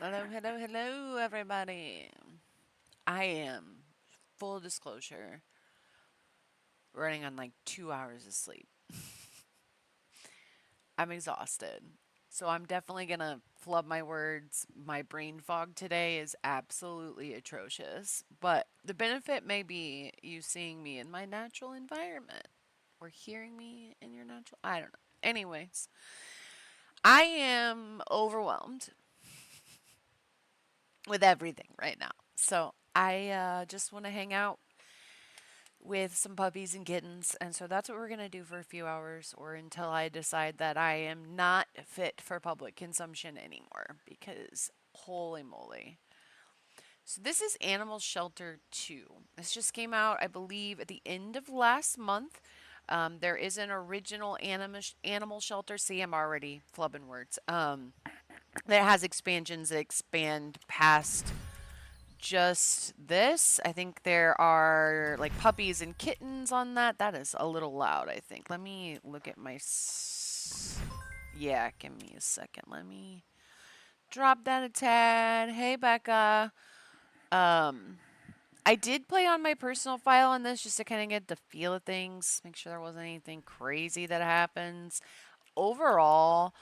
Hello, hello, hello, everybody. I am, full disclosure, running on like 2 hours of sleep. I'm exhausted. So I'm definitely going to flub my words. My brain fog today is absolutely atrocious. But the benefit may be you seeing me in my natural environment or hearing me in your natural. I don't know. Anyways, I am overwhelmed with everything right now. So I just want to hang out with some puppies and kittens. And so that's what we're going to do for a few hours or until I decide that I am not fit for public consumption anymore because holy moly. So this is Animal Shelter 2. This just came out, I believe, at the end of last month. There is an original animal shelter. See, I'm already flubbing words. That has expansions that expand past just this. I think there are like puppies and kittens on that. That is a little loud, I think. Let me look at my. Yeah, give me a second. Let me drop that a tad. Hey, Becca. Um, I did play on my personal file on this just to kind of get the feel of things, make sure there wasn't anything crazy that happens. Overall,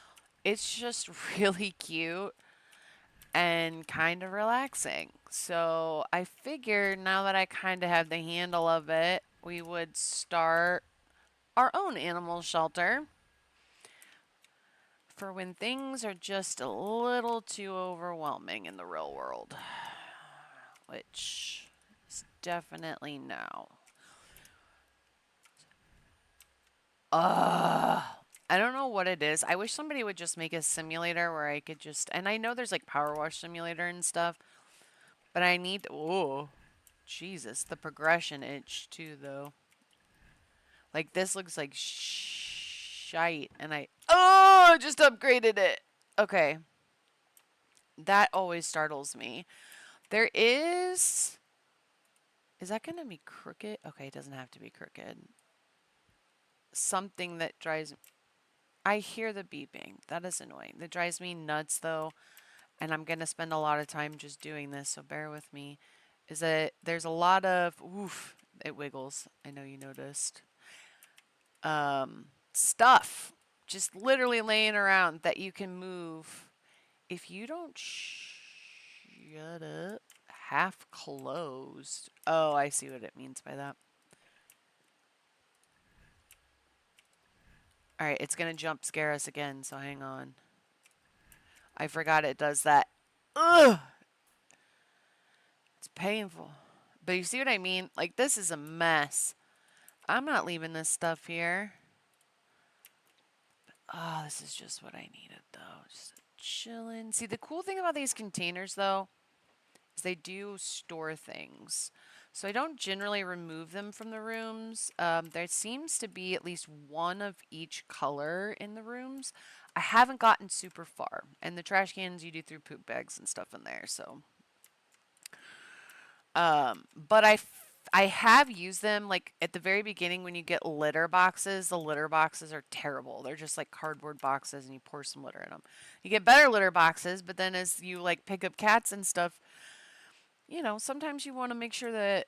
it's just really cute and kind of relaxing. So I figured now that I kind of have the handle of it, we would start our own animal shelter for when things are just a little too overwhelming in the real world, which is definitely now. I don't know what it is. I wish somebody would just make a simulator where I could just, and I know there's like power wash simulator and stuff, but I need, oh, Jesus, the progression itch too, though. Like this looks like shite, and I just upgraded it. Okay, that always startles me. There is that gonna be crooked? Okay, it doesn't have to be crooked. Something that drives. I hear the beeping. That is annoying. That drives me nuts though, and I'm gonna spend a lot of time just doing this. So bear with me. Is that there's a lot of oof. It wiggles. I know you noticed. Stuff just literally laying around that you can move if you don't shut up. Half closed. Oh, I see what it means by that. All right, it's gonna jump scare us again, so hang on. I forgot it does that. Ugh, it's painful. But you see what I mean? Like this is a mess. I'm not leaving this stuff here. Oh, this is just what I needed though. Just chilling. See, the cool thing about these containers though is they do store things. So I don't generally remove them from the rooms. There seems to be at least one of each color in the rooms. I haven't gotten super far. And the trash cans you do through poop bags and stuff in there. So, but I have used them like at the very beginning when you get litter boxes. The litter boxes are terrible. They're just like cardboard boxes and you pour some litter in them. You get better litter boxes, but then as you like pick up cats and stuff, sometimes you want to make sure that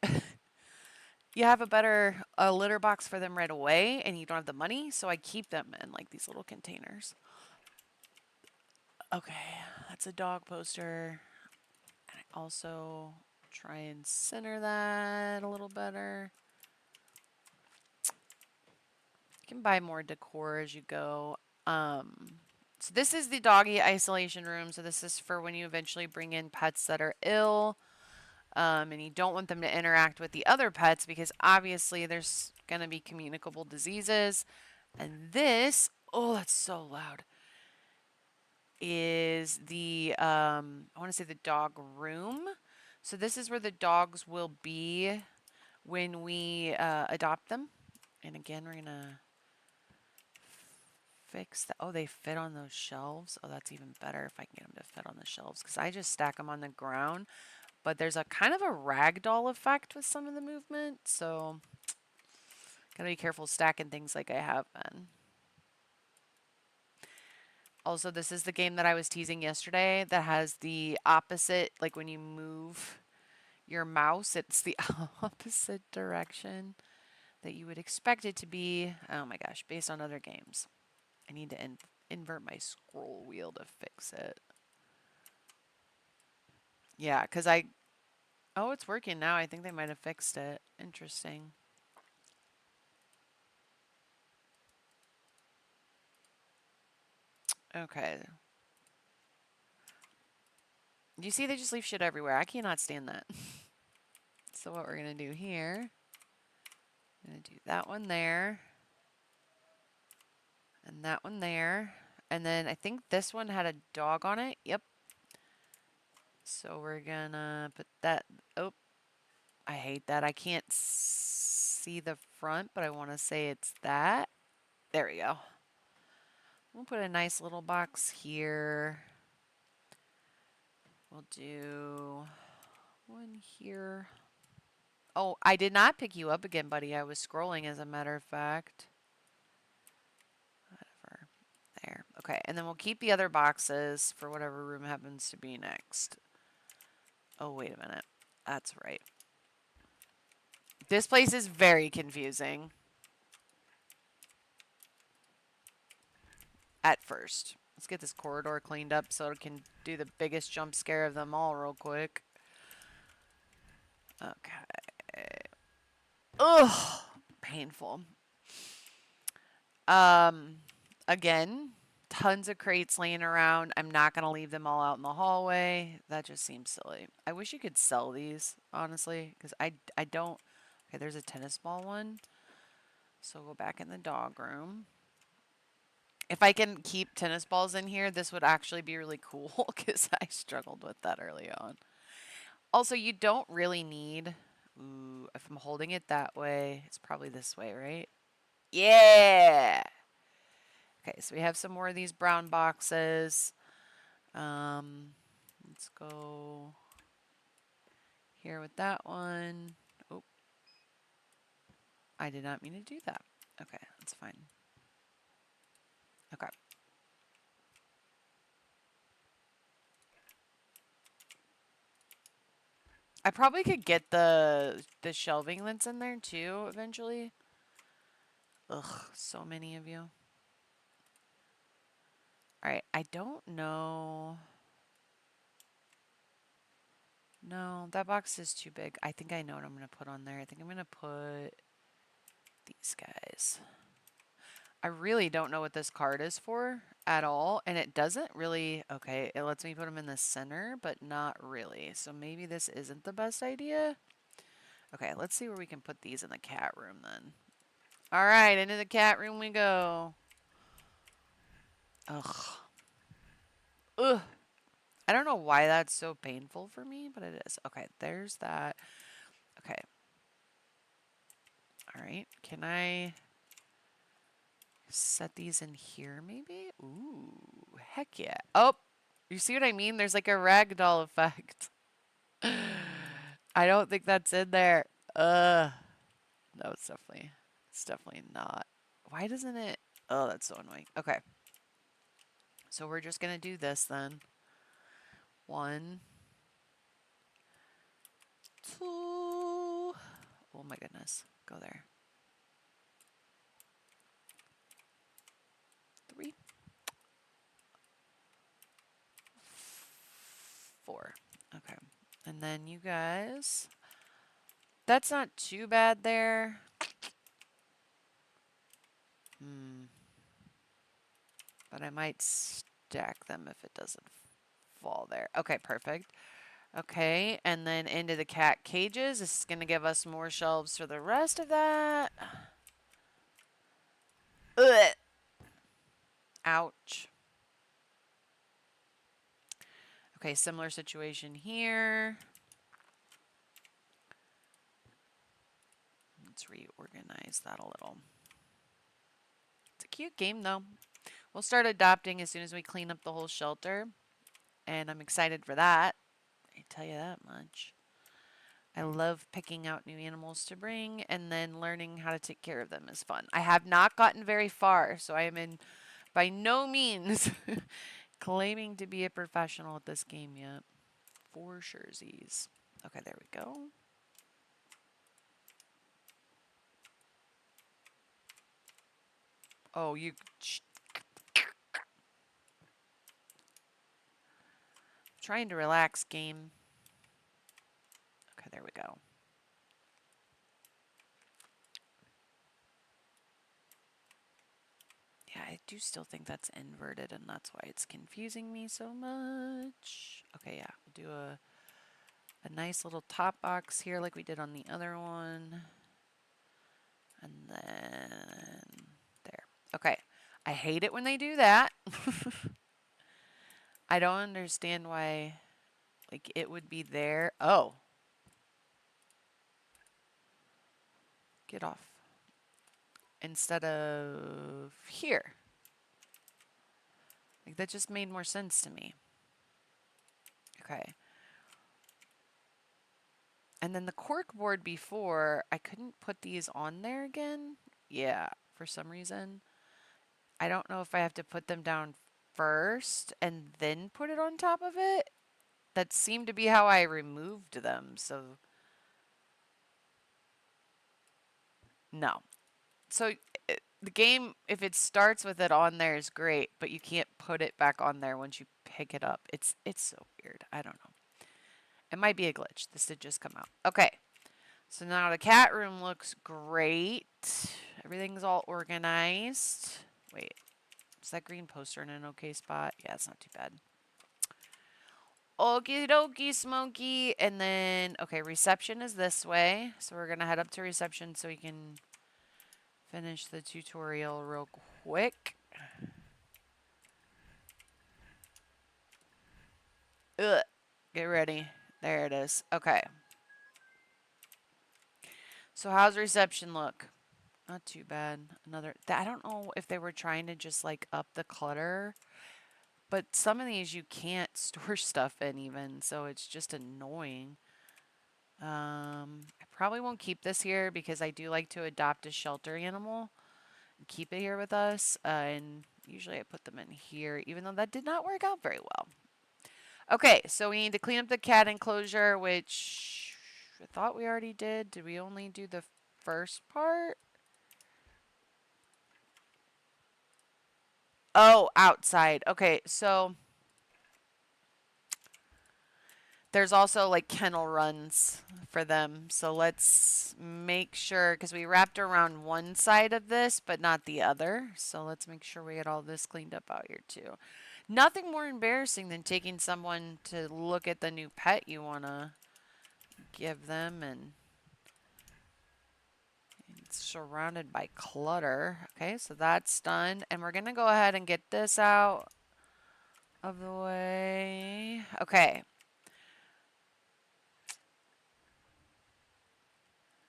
you have a litter box for them right away and you don't have the money, so I keep them in like these little containers. Okay, that's a dog poster. And I also try and center that a little better. You can buy more decor as you go. So this is the doggy isolation room. So this is for when you eventually bring in pets that are ill. And you don't want them to interact with the other pets because obviously there's going to be communicable diseases. And this, oh, that's so loud, is I want to say the dog room. So this is where the dogs will be when we adopt them. And again, we're going to fix that. Oh, they fit on those shelves. Oh, that's even better if I can get them to fit on the shelves because I just stack them on the ground. But there's a kind of a ragdoll effect with some of the movement, so gotta be careful stacking things like I have been. Also, this is the game that I was teasing yesterday that has the opposite, like when you move your mouse, it's the opposite direction that you would expect it to be. Oh my gosh, based on other games. I need to invert my scroll wheel to fix it. Yeah, because I... Oh, it's working now. I think they might have fixed it. Interesting. Okay. You see, they just leave shit everywhere. I cannot stand that. So what we're going to do here, I'm going to do that one there, and that one there. And then I think this one had a dog on it. Yep. So we're going to put that... Oh, I hate that. I can't see the front, but I want to say it's that. There we go. We'll put a nice little box here. We'll do one here. Oh, I did not pick you up again, buddy. I was scrolling, as a matter of fact. Whatever. There. Okay, and then we'll keep the other boxes for whatever room happens to be next. Oh, wait a minute. That's right. This place is very confusing. At first. Let's get this corridor cleaned up so it can do the biggest jump scare of them all real quick. Okay. Ugh. Painful. Again, tons of crates laying around. I'm not going to leave them all out in the hallway. That just seems silly. I wish you could sell these, honestly, because I don't... Okay, there's a tennis ball one. So we'll go back in the dog room. If I can keep tennis balls in here, this would actually be really cool because I struggled with that early on. Also, you don't really need... Ooh, if I'm holding it that way, it's probably this way, right? Yeah! Okay, so we have some more of these brown boxes. Let's go here with that one. Oh, I did not mean to do that. Okay, that's fine. Okay. I probably could get the shelving that's in there too eventually. Ugh, so many of you. Alright, I don't know. No, that box is too big. I think I know what I'm going to put on there. I think I'm going to put these guys. I really don't know what this card is for at all, and it doesn't really... Okay, it lets me put them in the center, but not really. So maybe this isn't the best idea. Okay, let's see where we can put these in the cat room then. Alright, into the cat room we go. Ugh. Ugh. I don't know why that's so painful for me, but it is. Okay, there's that. Okay. Alright, can I set these in here maybe? Ooh, heck yeah. Oh, you see what I mean? There's like a ragdoll effect. I don't think that's in there. No, it's definitely not. Why doesn't it? Oh, that's so annoying. Okay. So we're just going to do this then. 1, 2. Oh my goodness. Go there. 3, 4. Okay. And then you guys. That's not too bad there. But I might stack them if it doesn't fall there. Okay, perfect. Okay, and then into the cat cages. This is going to give us more shelves for the rest of that. Ugh. Ouch. Okay, similar situation here. Let's reorganize that a little. It's a cute game, though. We'll start adopting as soon as we clean up the whole shelter. And I'm excited for that. I tell you that much. I love picking out new animals to bring, and then learning how to take care of them is fun. I have not gotten very far, so I am in By no means claiming to be a professional at this game yet. For surezies. Okay, there we go. Oh, you... Trying to relax, game. Okay, there we go. Yeah, I do still think that's inverted, and that's why it's confusing me so much. Okay, yeah, we'll do a nice little top box here like we did on the other one. And then there. Okay, I hate it when they do that. I don't understand why, like, it would be there. Oh. Get off. Instead of here. Like, that just made more sense to me. Okay. And then the cork board before, I couldn't put these on there again. Yeah, for some reason. I don't know if I have to put them down first and then put it on top of it. That seemed to be how I removed them, so... No. So the game, if it starts with it on there, is great, but you can't put it back on there once you pick it up. It's so weird. I don't know. It might be a glitch. This did just come out. Okay. So now the cat room looks great. Everything's all organized. Wait. Is that green poster in an okay spot? Yeah, it's not too bad. Okie dokie, Smokey. And then, okay, reception is this way. So we're going to head up to reception so we can finish the tutorial real quick. Ugh. Get ready. There it is. Okay. So how's reception look? Not too bad. I don't know if they were trying to just like up the clutter, but some of these you can't store stuff in even, so it's just annoying. I probably won't keep this here because I do like to adopt a shelter animal and keep it here with us. And usually I put them in here, even though that did not work out very well. Okay, so we need to clean up the cat enclosure, which I thought we already did. Did we only do the first part? Oh, outside. Okay, so there's also like kennel runs for them. So let's make sure, because we wrapped around one side of this, but not the other. So let's make sure we get all this cleaned up out here too. Nothing more embarrassing than taking someone to look at the new pet you want to give them, and it's surrounded by clutter. Okay, so that's done. And we're going to go ahead and get this out of the way. Okay.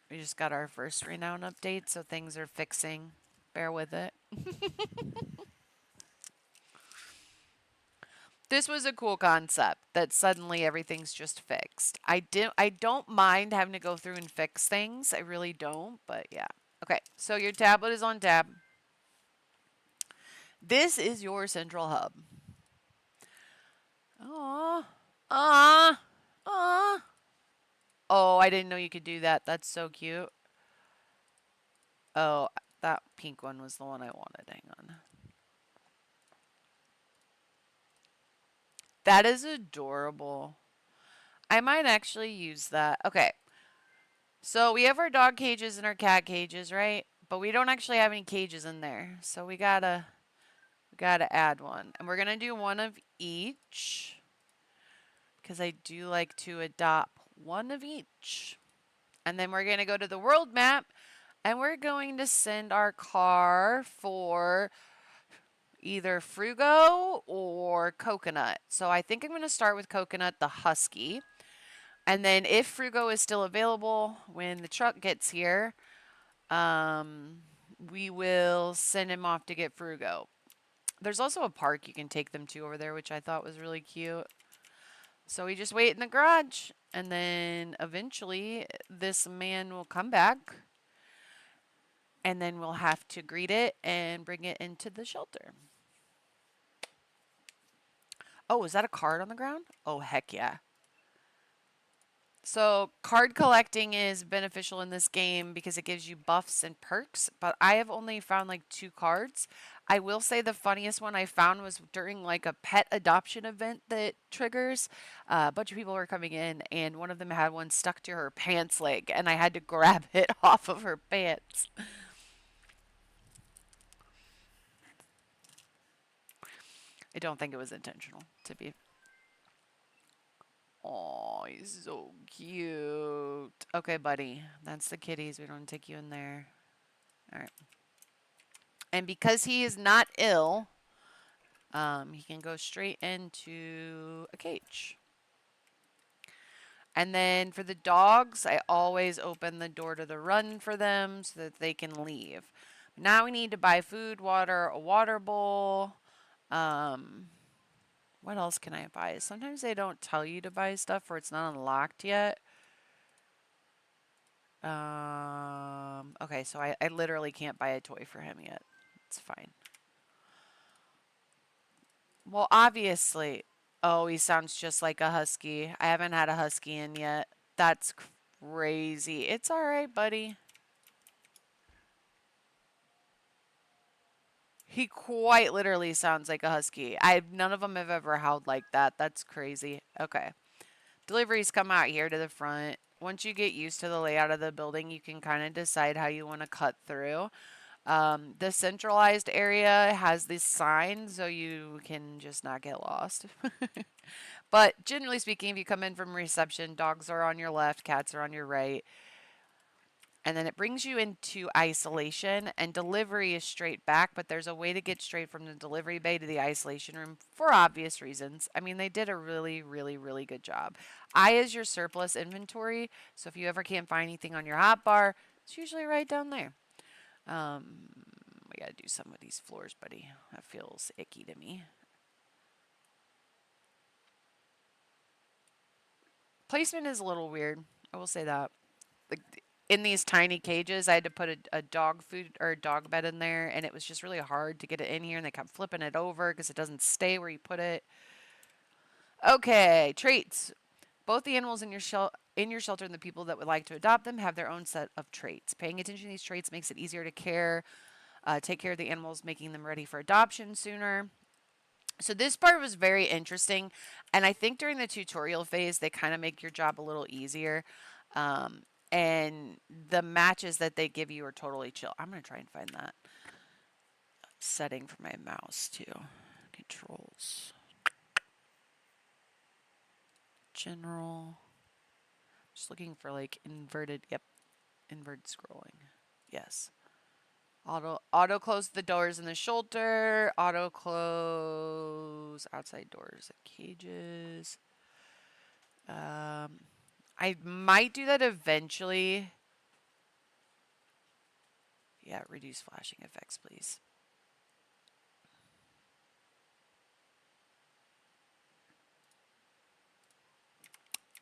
We just got our first renown update, so things are fixing. Bear with it. This was a cool concept that suddenly everything's just fixed. I don't mind having to go through and fix things. I really don't, but yeah. Okay, so your tablet is on tab. This is your central hub. Aww. Aww. Aww. Oh, I didn't know you could do that. That's so cute. Oh, that pink one was the one I wanted. Hang on. That is adorable. I might actually use that. Okay. So we have our dog cages and our cat cages, right? But we don't actually have any cages in there. So we gotta add one. And we're gonna do one of each, because I do like to adopt one of each. And then we're gonna go to the world map, and we're going to send our car for either Frugo or Coconut. So I think I'm going to start with Coconut, the Husky. And then if Frugo is still available when the truck gets here, we will send him off to get Frugo. There's also a park you can take them to over there, which I thought was really cute. So we just wait in the garage, and then eventually this man will come back, and then we'll have to greet it and bring it into the shelter. Oh, is that a card on the ground? Oh, heck yeah. So, card collecting is beneficial in this game because it gives you buffs and perks, but I have only found like two cards. I will say the funniest one I found was during like a pet adoption event that triggers. A bunch of people were coming in, and one of them had one stuck to her pants leg, and I had to grab it off of her pants. I don't think it was intentional, to be. Oh, he's so cute. Okay, buddy. That's the kitties. We don't take you in there. All right. And because he is not ill, he can go straight into a cage. And then for the dogs, I always open the door to the run for them so that they can leave. Now we need to buy food, water, a water bowl. Um, what else can I buy? Sometimes they don't tell you to buy stuff or it's not unlocked yet. Okay, so I literally can't buy a toy for him yet. It's fine. Well, obviously. Oh, he sounds just like a husky. I haven't had a husky in yet. That's crazy. It's all right, buddy. He quite literally sounds like a husky. None of them have ever howled like that. That's crazy. Okay. Deliveries come out here to the front. Once you get used to the layout of the building, you can kind of decide how you want to cut through. The centralized area has this sign so you can just not get lost. But generally speaking, if you come in from reception, dogs are on your left, cats are on your right. And then it brings you into isolation, and delivery is straight back, but there's a way to get straight from the delivery bay to the isolation room for obvious reasons. I mean, they did a really, really, really good job. I is your surplus inventory, so if you ever can't find anything on your hotbar, it's usually right down there. Um, we gotta do some of these floors, buddy. That feels icky to me. Placement is a little weird. I will say that. In these tiny cages, I had to put a dog food or a dog bed in there, and it was just really hard to get it in here, and they kept flipping it over because it doesn't stay where you put it. Okay, traits. Both the animals in your shelter and the people that would like to adopt them have their own set of traits. Paying attention to these traits makes it easier to take care of the animals, making them ready for adoption sooner. So this part was very interesting, and I think during the tutorial phase they kind of make your job a little easier. Um, and the matches that they give you are totally chill. I'm gonna try and find that setting for my mouse too. Controls, general. Just looking for like inverted. Yep, inverted scrolling. Yes. Auto close the doors in the shelter. Auto close outside doors and cages. I might do that eventually. Yeah, reduce flashing effects, please.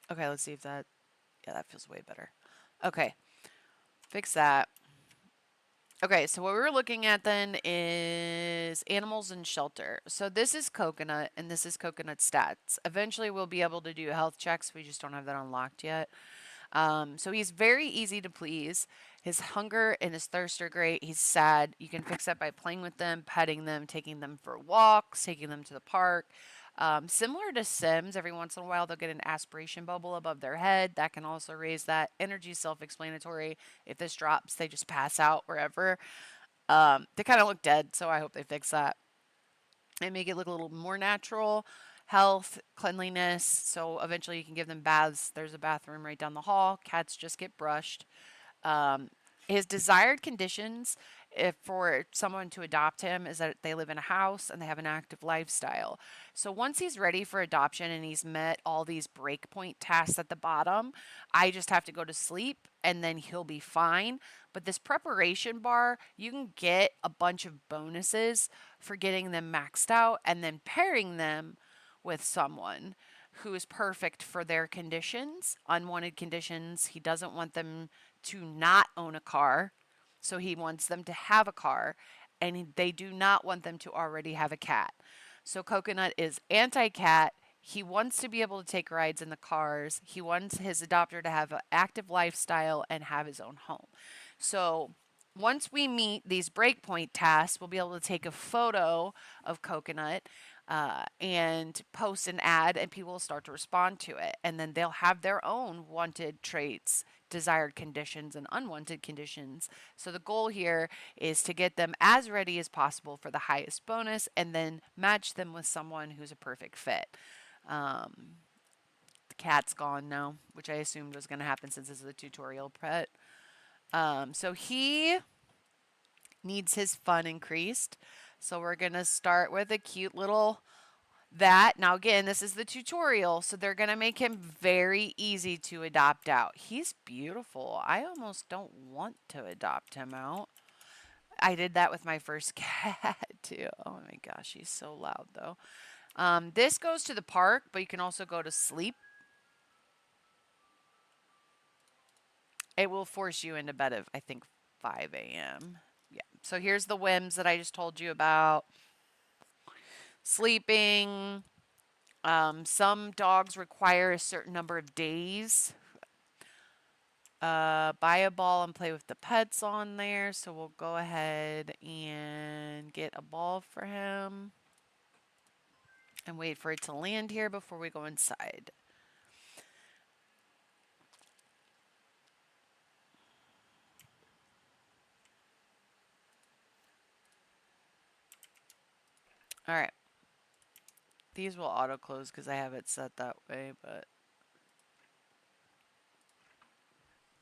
Okay, let's see if that. Yeah, that feels way better. Okay, fix that. Okay, so what we were looking at then is animals and shelter. So this is Coconut, and this is Coconut stats. Eventually, we'll be able to do health checks. We just don't have that unlocked yet. So he's very easy to please. His hunger and his thirst are great. He's sad. You can fix that by playing with them, petting them, taking them for walks, taking them to the park. Similar to Sims, every once in a while they'll get an aspiration bubble above their head. That can also raise that. Energy self explanatory. If this drops, they just pass out wherever. They kind of look dead, so I hope they fix that and make it look a little more natural. Health, cleanliness. So eventually you can give them baths. There's a bathroom right down the hall. Cats just get brushed. Um, his desired conditions if for someone to adopt him is that they live in a house and they have an active lifestyle. So once he's ready for adoption and he's met all these breakpoint tasks at the bottom, I just have to go to sleep and then he'll be fine. But this preparation bar, you can get a bunch of bonuses for getting them maxed out and then pairing them with someone who is perfect for their conditions, unwanted conditions. He doesn't want them to not own a car, so he wants them to have a car, and they do not want them to already have a cat. So Coconut is anti-cat. He wants to be able to take rides in the cars. He wants his adopter to have an active lifestyle and have his own home. So once we meet these breakpoint tasks, we'll be able to take a photo of Coconut and post an ad, and people will start to respond to it. And then they'll have their own wanted traits, desired conditions, and unwanted conditions. So the goal here is to get them as ready as possible for the highest bonus and then match them with someone who's a perfect fit. The cat's gone now, which I assumed was going to happen since this is a tutorial pet. So he needs his fun increased. So we're going to start with a cute little that. Now, again, this is the tutorial, so they're going to make him very easy to adopt out. He's beautiful. I almost don't want to adopt him out. I did that with my first cat, too. Oh my gosh, he's so loud, though. This goes to the park, but you can also go to sleep. It will force you into bed at, I think, 5 a.m. Yeah. So here's the whims that I just told you about. Sleeping. Some dogs require a certain number of days. Buy a ball and play with the pets on there. So we'll go ahead and get a ball for him and wait for it to land here before we go inside. All right. These will auto close because I have it set that way, but.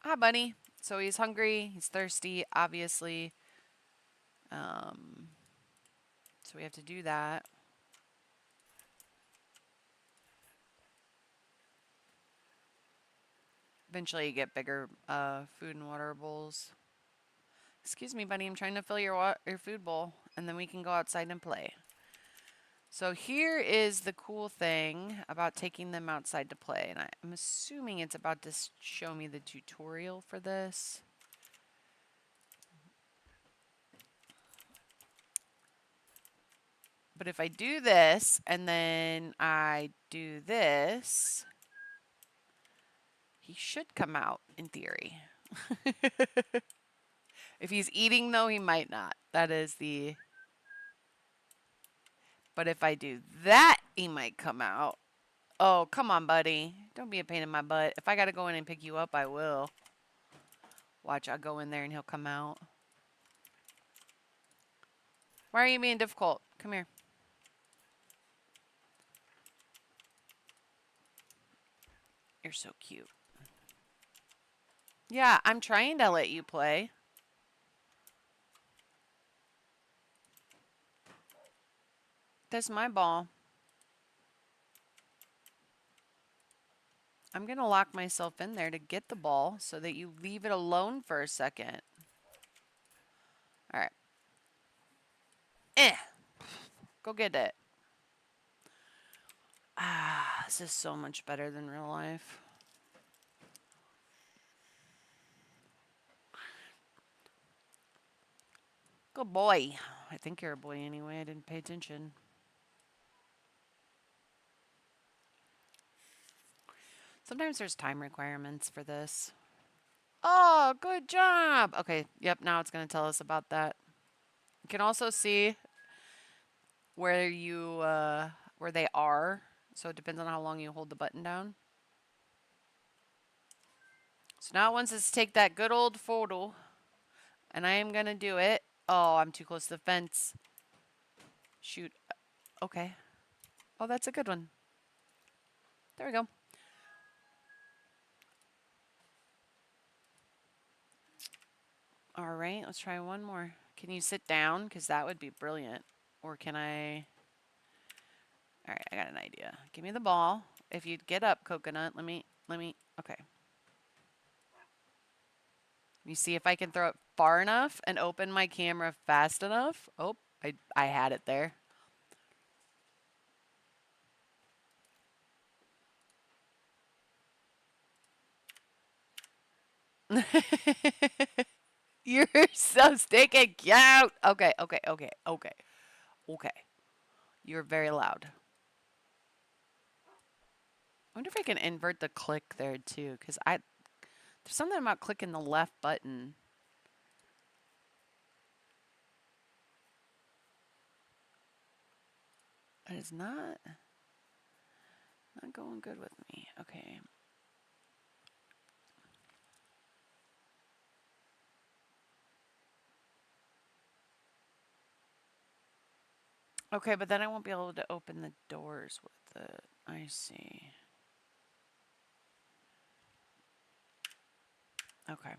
Hi, bunny. So he's hungry. He's thirsty, obviously. So we have to do that. Eventually you get bigger food and water bowls. Excuse me, bunny. I'm trying to fill your food bowl, and then we can go outside and play. So here is the cool thing about taking them outside to play. And I'm assuming it's about to show me the tutorial for this. But if I do this, and then I do this, he should come out in theory. If he's eating, though, he might not. That is the... But if I do that, he might come out. Oh, come on, buddy. Don't be a pain in my butt. If I got to go in and pick you up, I will. Watch, I'll go in there and he'll come out. Why are you being difficult? Come here. You're so cute. Yeah, I'm trying to let you play. That's my ball. I'm going to lock myself in there to get the ball so that you leave it alone for a second. All right. Go get it. Ah, this is so much better than real life. Good boy. I think you're a boy anyway. I didn't pay attention. Sometimes there's time requirements for this. Oh, good job. Okay, yep, now it's going to tell us about that. You can also see where where they are. So it depends on how long you hold the button down. So now it wants us to take that good old photo. And I am going to do it. Oh, I'm too close to the fence. Shoot. Okay. Oh, that's a good one. There we go. All right, let's try one more. Can you sit down? Because that would be brilliant. Or can I... All right, I got an idea. Give me the ball. If you'd get up, Coconut, let me, okay. You see if I can throw it far enough and open my camera fast enough. Oh, I had it there. You're so stinking cute. Okay. You're very loud. I wonder if I can invert the click there too, because there's something about clicking the left button. It is not going good with me. Okay. Okay, but then I won't be able to open the doors with it. I see. Okay.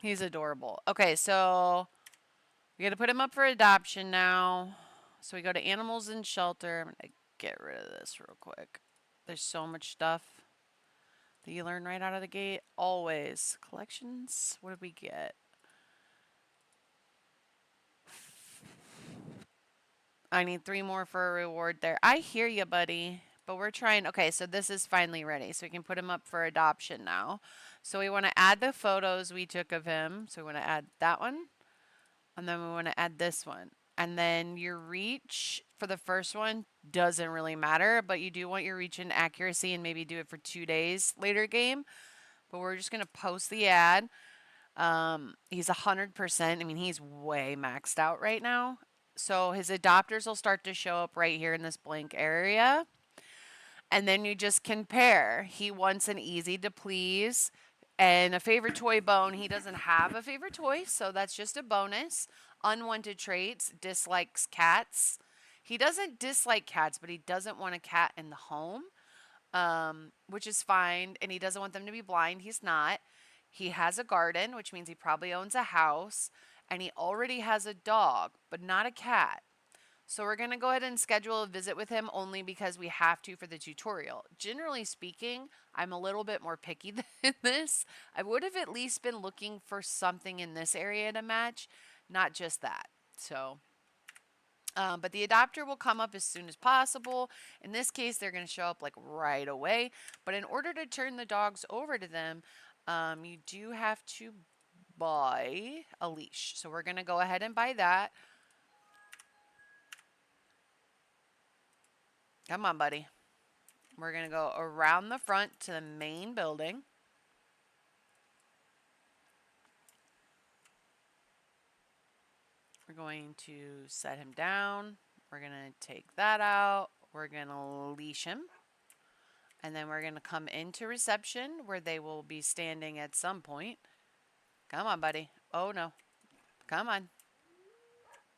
He's adorable. Okay, so we got to put him up for adoption now. So we go to animals and shelter. I'm going to get rid of this real quick. There's so much stuff that you learn right out of the gate. Always. Collections. What did we get? I need 3 more for a reward there. I hear you, buddy. But we're trying. Okay, so this is finally ready. So we can put him up for adoption now. So we want to add the photos we took of him. So we want to add that one. And then we want to add this one. And then your reach for the first one doesn't really matter, but you do want your reach and accuracy and maybe do it for 2 days later game. But we're just going to post the ad. He's 100%. I mean, he's way maxed out right now. So his adopters will start to show up right here in this blank area. And then you just compare. He wants an easy to please and a favorite toy bone. He doesn't have a favorite toy, so that's just a bonus. Unwanted traits, dislikes cats. He doesn't dislike cats, but he doesn't want a cat in the home, which is fine. And he doesn't want them to be blind. He's not. He has a garden, which means he probably owns a house. And he already has a dog, but not a cat. So we're going to go ahead and schedule a visit with him only because we have to for the tutorial. Generally speaking, I'm a little bit more picky than this. I would have at least been looking for something in this area to match, not just that. So, but the adopter will come up as soon as possible. In this case, they're going to show up like right away. But in order to turn the dogs over to them, you do have to buy a leash. So we're going to go ahead and buy that. Come on, buddy. We're going to go around the front to the main building. We're going to set him down. We're going to take that out. We're going to leash him. And then we're going to come into reception where they will be standing at some point. Come on, buddy. Oh, no. Come on.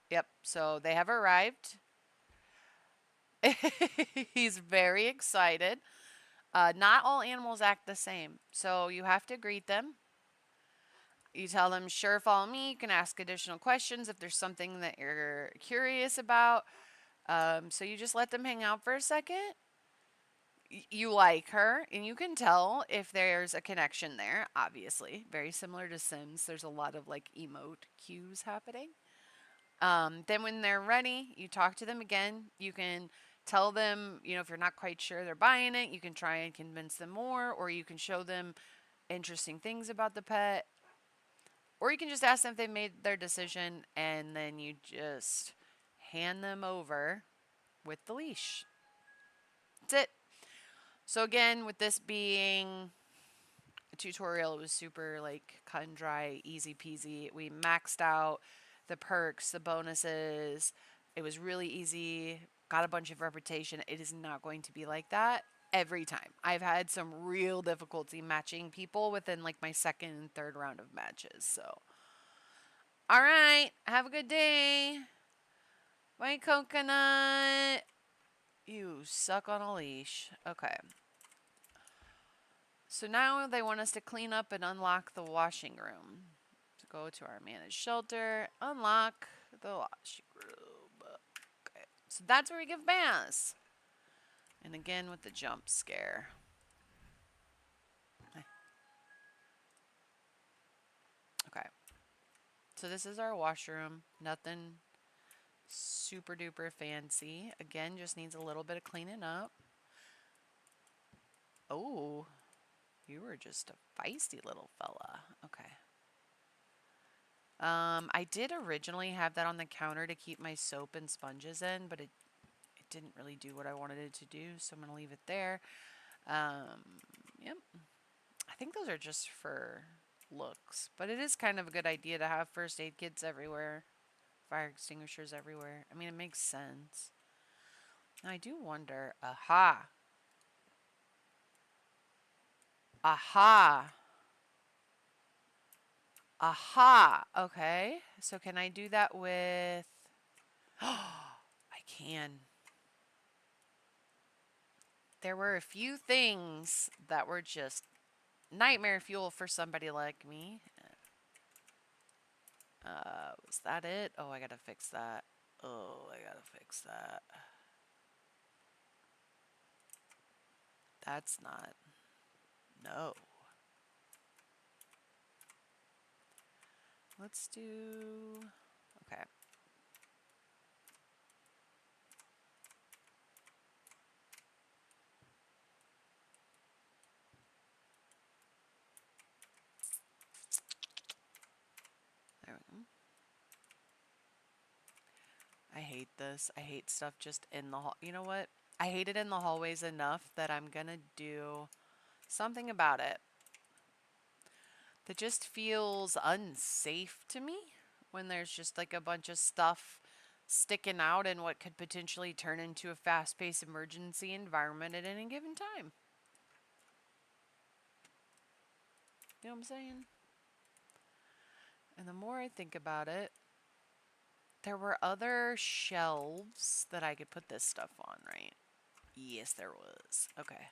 Yep. So they have arrived. He's very excited. Not all animals act the same, so you have to greet them. You tell them, sure, follow me. You can ask additional questions if there's something that you're curious about. So you just let them hang out for a second. You like her, and you can tell if there's a connection there, obviously. Very similar to Sims. There's a lot of like emote cues happening. Then when they're ready, you talk to them again. You can tell them, if you're not quite sure they're buying it, you can try and convince them more, or you can show them interesting things about the pet, or you can just ask them if they made their decision, and then you just hand them over with the leash. That's it. So again, with this being a tutorial, it was super like cut and dry, easy peasy. We maxed out the perks, the bonuses. It was really easy. Got a bunch of reputation. It is not going to be like that every time. I've had some real difficulty matching people within like my second and third round of matches. So, all right. Have a good day. White coconut. You suck on a leash. Okay. So now they want us to clean up and unlock the washing room. So go to our managed shelter, unlock the washing room. Okay. So that's where we give baths. And again with the jump scare. Okay. So this is our washroom. Nothing super duper fancy. Again, just needs a little bit of cleaning up. Oh, you were just a feisty little fella. Okay. I did originally have that on the counter to keep my soap and sponges in, but it didn't really do what I wanted it to do, so I'm going to leave it there. Yep. I think those are just for looks, but it is kind of a good idea to have first aid kits everywhere, fire extinguishers everywhere. I mean, it makes sense. Now, I do wonder, aha. Aha. Aha. Okay. So can I do that with... I can. There were a few things that were just nightmare fuel for somebody like me. Was that it? Oh, I gotta fix that. Oh, I gotta fix that. That's not... No. Let's do... Okay. There we go. I hate this. I hate stuff just in the hall. You know what? I hate it in the hallways enough that I'm gonna do something about it that just feels unsafe to me when there's just like a bunch of stuff sticking out in what could potentially turn into a fast-paced emergency environment at any given time. You know what I'm saying? And the more I think about it, there were other shelves that I could put this stuff on, right? Yes, there was. Okay.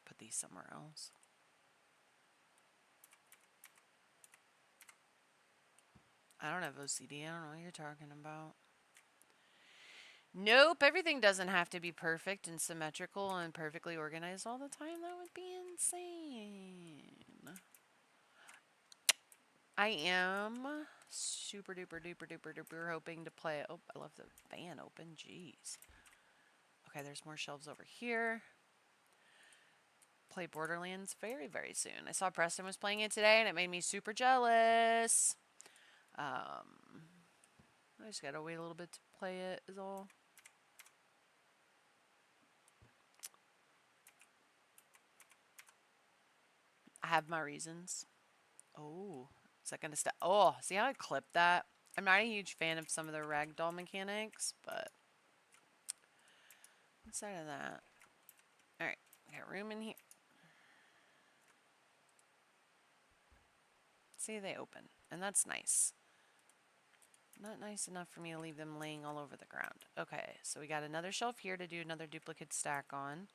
Put these somewhere else. I don't have OCD. I don't know what you're talking about. Nope, everything doesn't have to be perfect and symmetrical and perfectly organized all the time. That would be insane. I am super duper duper duper duper hoping to play. Oh, I left the fan open. Jeez. Okay, there's more shelves over here. Play Borderlands very, very soon. I saw Preston was playing it today and it made me super jealous. I just gotta wait a little bit to play it, is all. I have my reasons. Oh, is that gonna stop? Oh, see how I clipped that? I'm not a huge fan of some of the ragdoll mechanics, but inside of that. Alright, we got room in here. See, they open, and that's nice. Not nice enough for me to leave them laying all over the ground. Okay, so we got another shelf here to do another duplicate stack on.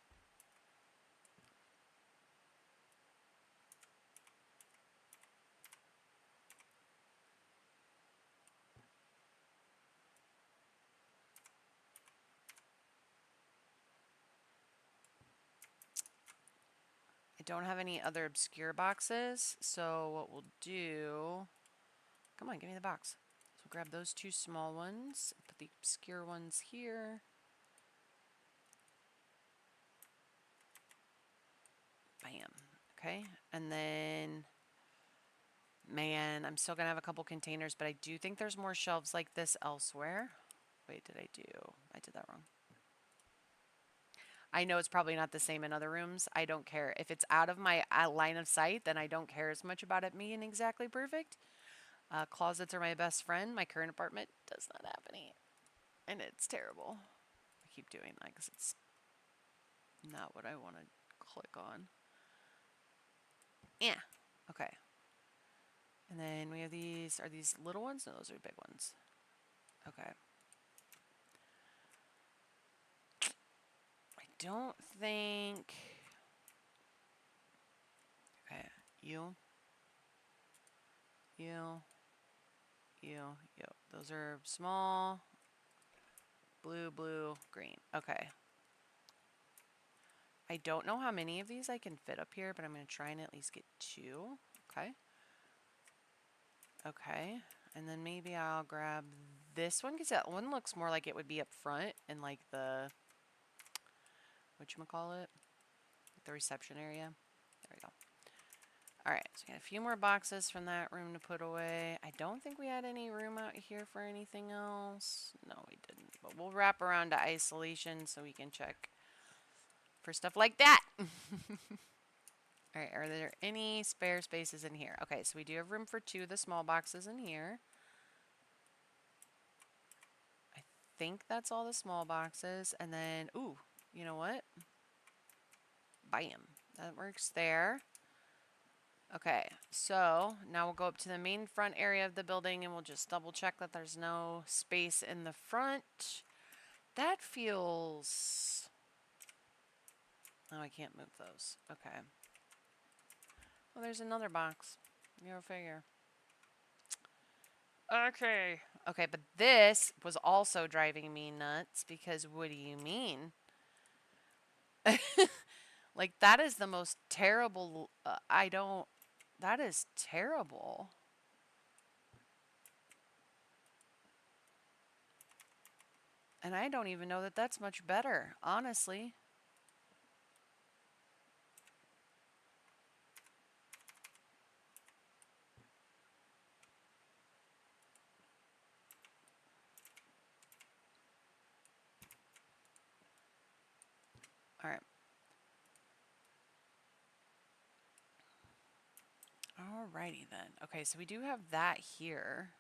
I don't have any other obscure boxes, so what we'll do... Come on, give me the box. So we'll grab those two small ones, put the obscure ones here. Bam. Okay, and then... Man, I'm still going to have a couple containers, but I do think there's more shelves like this elsewhere. Wait, did I do... I did that wrong. I know it's probably not the same in other rooms. I don't care. If it's out of my line of sight, then I don't care as much about it being exactly perfect. Closets are my best friend. My current apartment does not have any. And it's terrible. I keep doing that because it's not what I want to click on. Yeah. Okay. And then we have these. Are these little ones? No, those are big ones. Okay. I don't think... Okay. You. Those are small. Blue, blue, green. Okay. I don't know how many of these I can fit up here, but I'm going to try and at least get 2. Okay. Okay. And then maybe I'll grab this one, because that one looks more like it would be up front in like the, whatchamacallit, the reception area. There we go. Alright, so we got a few more boxes from that room to put away. I don't think we had any room out here for anything else. No, we didn't. But we'll wrap around to isolation so we can check for stuff like that. Alright, are there any spare spaces in here? Okay, so we do have room for 2 of the small boxes in here. I think that's all the small boxes. And then, ooh, you know what? Bam. That works there. Okay, so now we'll go up to the main front area of the building and we'll just double check that there's no space in the front. That feels... Oh, I can't move those. Okay. Well, there's another box. Go figure. Okay. Okay, but this was also driving me nuts because what do you mean? Like, that is the most terrible... That is terrible. And I don't even know that that's much better, honestly. All right. Alrighty then. Okay, so we do have that here.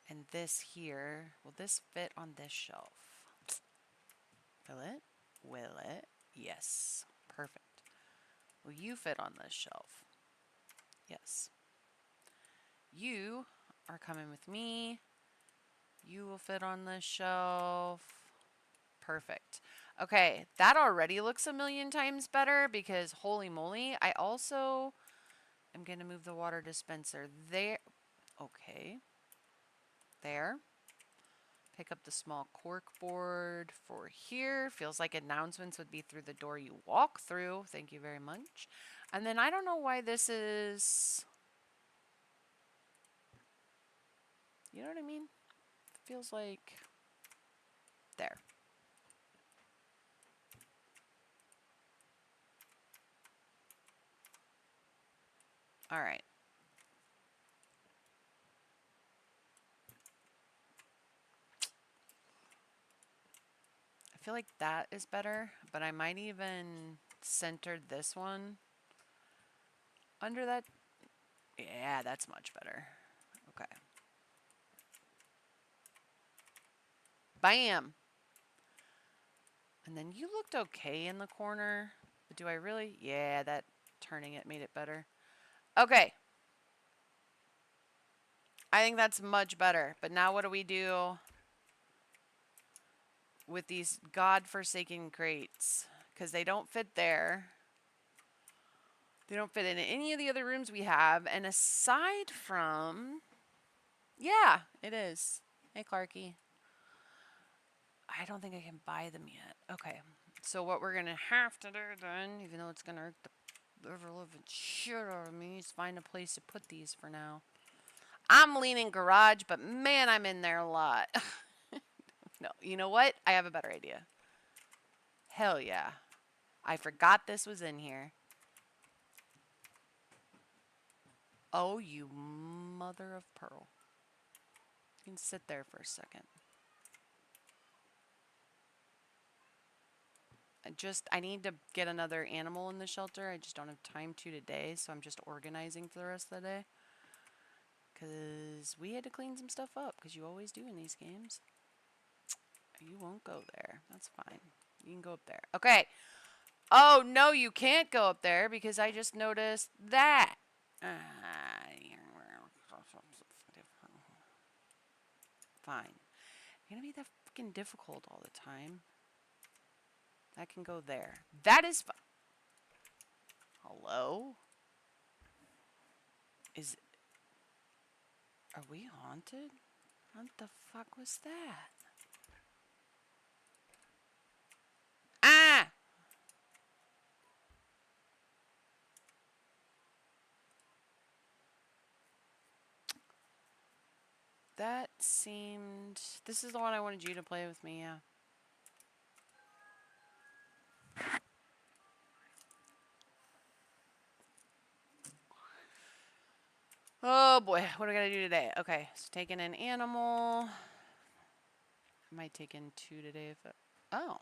And this here. Will this fit on this shelf? Will it? Will it? Yes. Perfect. Will you fit on this shelf? Yes. You are coming with me. You will fit on this shelf. Perfect. Okay, that already looks a million times better because holy moly, I also am going to move the water dispenser there. Okay. There. Pick up the small cork board for here. Feels like announcements would be through the door you walk through. Thank you very much. And then I don't know why this is... You know what I mean? Feels like... There. All right. I feel like that is better, but I might even center this one under that. Yeah, that's much better. Okay. Bam! And then you looked okay in the corner, but do I really? Yeah, that turning it made it better. Okay. I think that's much better, but now what do we do with these godforsaken crates? Because they don't fit there. They don't fit in any of the other rooms we have. And aside from... Yeah, it is. Hey, Clarky. I don't think I can buy them yet. Okay. So what we're going to have to do then, even though it's going to hurt the ever-living shit out of me, is find a place to put these for now. I'm leaning garage, but man, I'm in there a lot. No, you know what? I have a better idea. Hell yeah. I forgot this was in here. Oh, you mother of pearl. You can sit there for a second. I need to get another animal in the shelter. I just don't have time to today, so I'm just organizing for the rest of the day. Because we had to clean some stuff up, because you always do in these games. You won't go there. That's fine. You can go up there. Okay. Oh, no, you can't go up there, because I just noticed that. Fine. It's going to be that freaking difficult all the time. That can go there. That is fine. Hello? Are we haunted? What the fuck was that? Ah! That seemed... This is the one I wanted you to play with me, yeah. Oh boy, what do I gotta do today? Okay, so taking an animal. I might take in 2 today if it... Oh.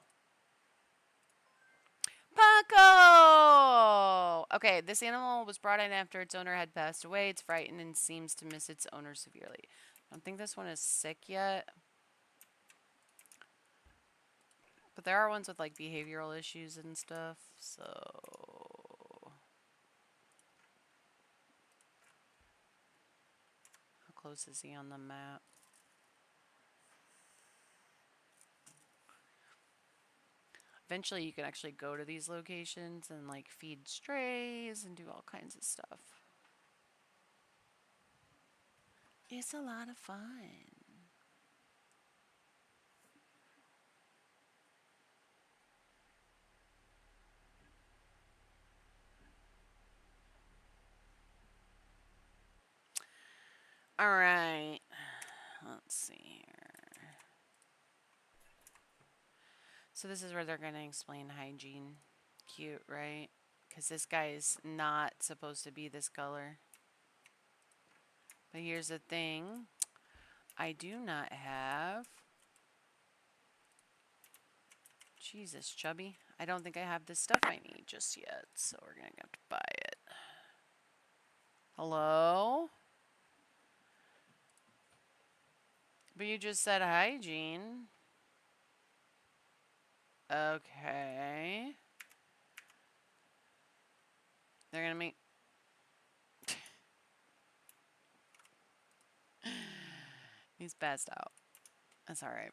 Paco! Okay, this animal was brought in after its owner had passed away. It's frightened and seems to miss its owner severely. I don't think this one is sick yet. But there are ones with like behavioral issues and stuff, so... How close is he on the map? Eventually you can actually go to these locations and like feed strays and do all kinds of stuff. It's a lot of fun. All right. Let's see here. So this is where they're going to explain hygiene. Cute, right? Because this guy is not supposed to be this color. But here's the thing. I do not have... Jesus, chubby. I don't think I have the stuff I need just yet. So we're going to have to buy it. Hello? But you just said hygiene. Okay. They're gonna make... He's passed out. That's alright.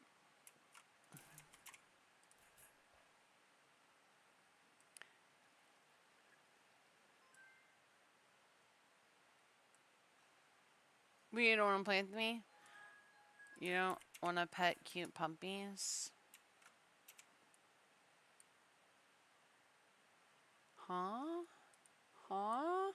But you don't want to play with me? You don't want to pet cute puppies? Huh? Huh?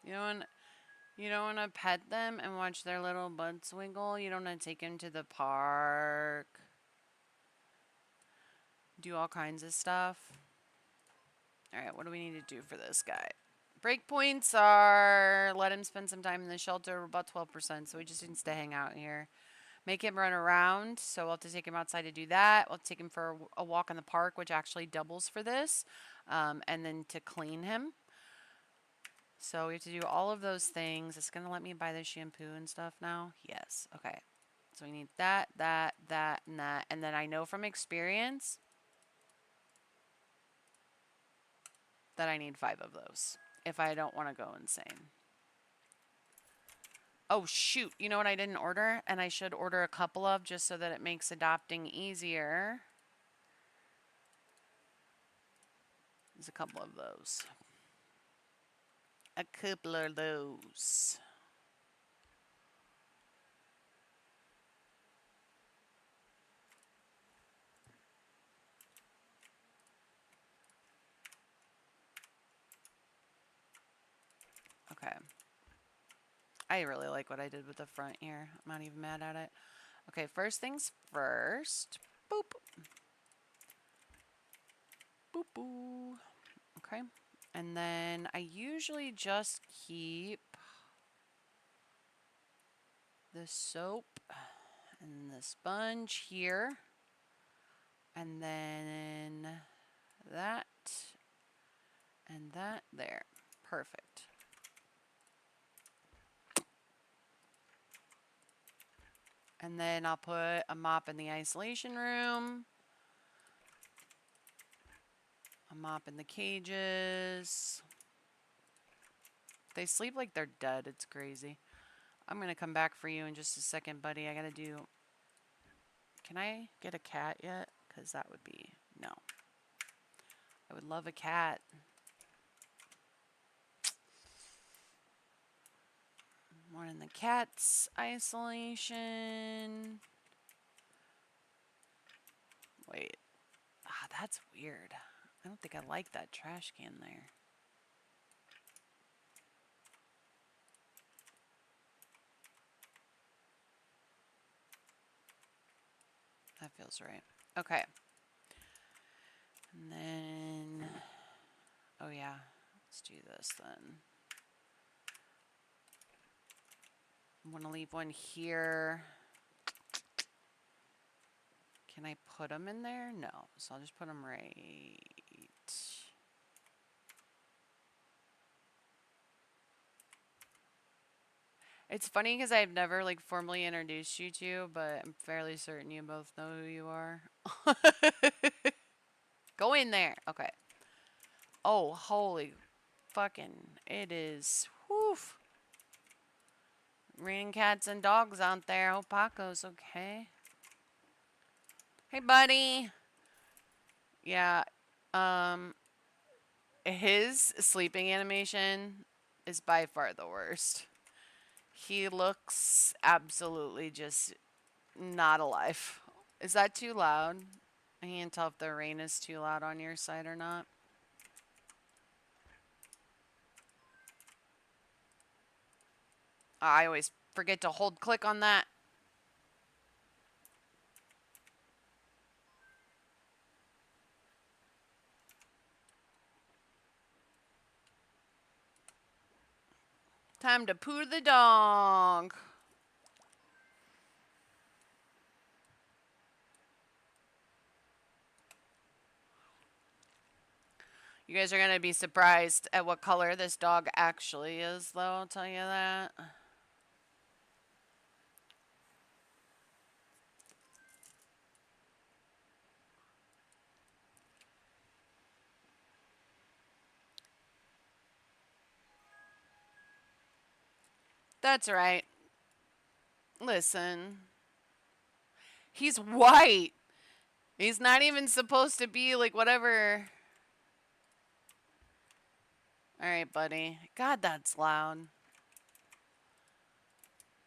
You don't want to pet them and watch their little butts wiggle? You don't want to take them to the park? Do all kinds of stuff? Alright, what do we need to do for this guy? Breakpoints are let him spend some time in the shelter, about 12%, so he just needs to hang out here. Make him run around, so we'll have to take him outside to do that. We'll take him for a walk in the park, which actually doubles for this, and then to clean him. So we have to do all of those things. It's going to let me buy the shampoo and stuff now? Yes. Okay. So we need that, that, that, and that. And then I know from experience that I need 5 of those if I don't want to go insane. Oh, shoot. You know what I didn't order? And I should order a couple of just so that it makes adopting easier. There's a couple of those. A couple of those. Okay. I really like what I did with the front here. I'm not even mad at it. Okay, first things first. Boop. Boop boo. Okay. And then I usually just keep the soap and the sponge here. And then that and that there. Perfect. And then I'll put a mop in the isolation room. A mop in the cages. They sleep like they're dead. It's crazy. I'm going to come back for you in just a second, buddy. I got to do... Can I get a cat yet? Because that would be... No. I would love a cat. One in the cat's isolation. Wait. Ah, that's weird. I don't think I like that trash can there. That feels right. Okay. And then, oh yeah, let's do this then. I'm gonna leave one here. Can I put them in there? No, so I'll just put them right. It's funny because I've never like formally introduced you to, but I'm fairly certain you both know who you are. Go in there. Okay. Oh, holy fucking, it is. Woof. Raining cats and dogs out there. Oh, Paco's okay. Hey, buddy. Yeah. His sleeping animation is by far the worst. He looks absolutely just not alive. Is that too loud? I can't tell if the rain is too loud on your side or not. I always forget to hold click on that. Time to poo the dog. You guys are going to be surprised at what color this dog actually is, though, I'll tell you that. That's right. Listen. He's white. He's not even supposed to be like whatever. Alright, buddy. God, that's loud.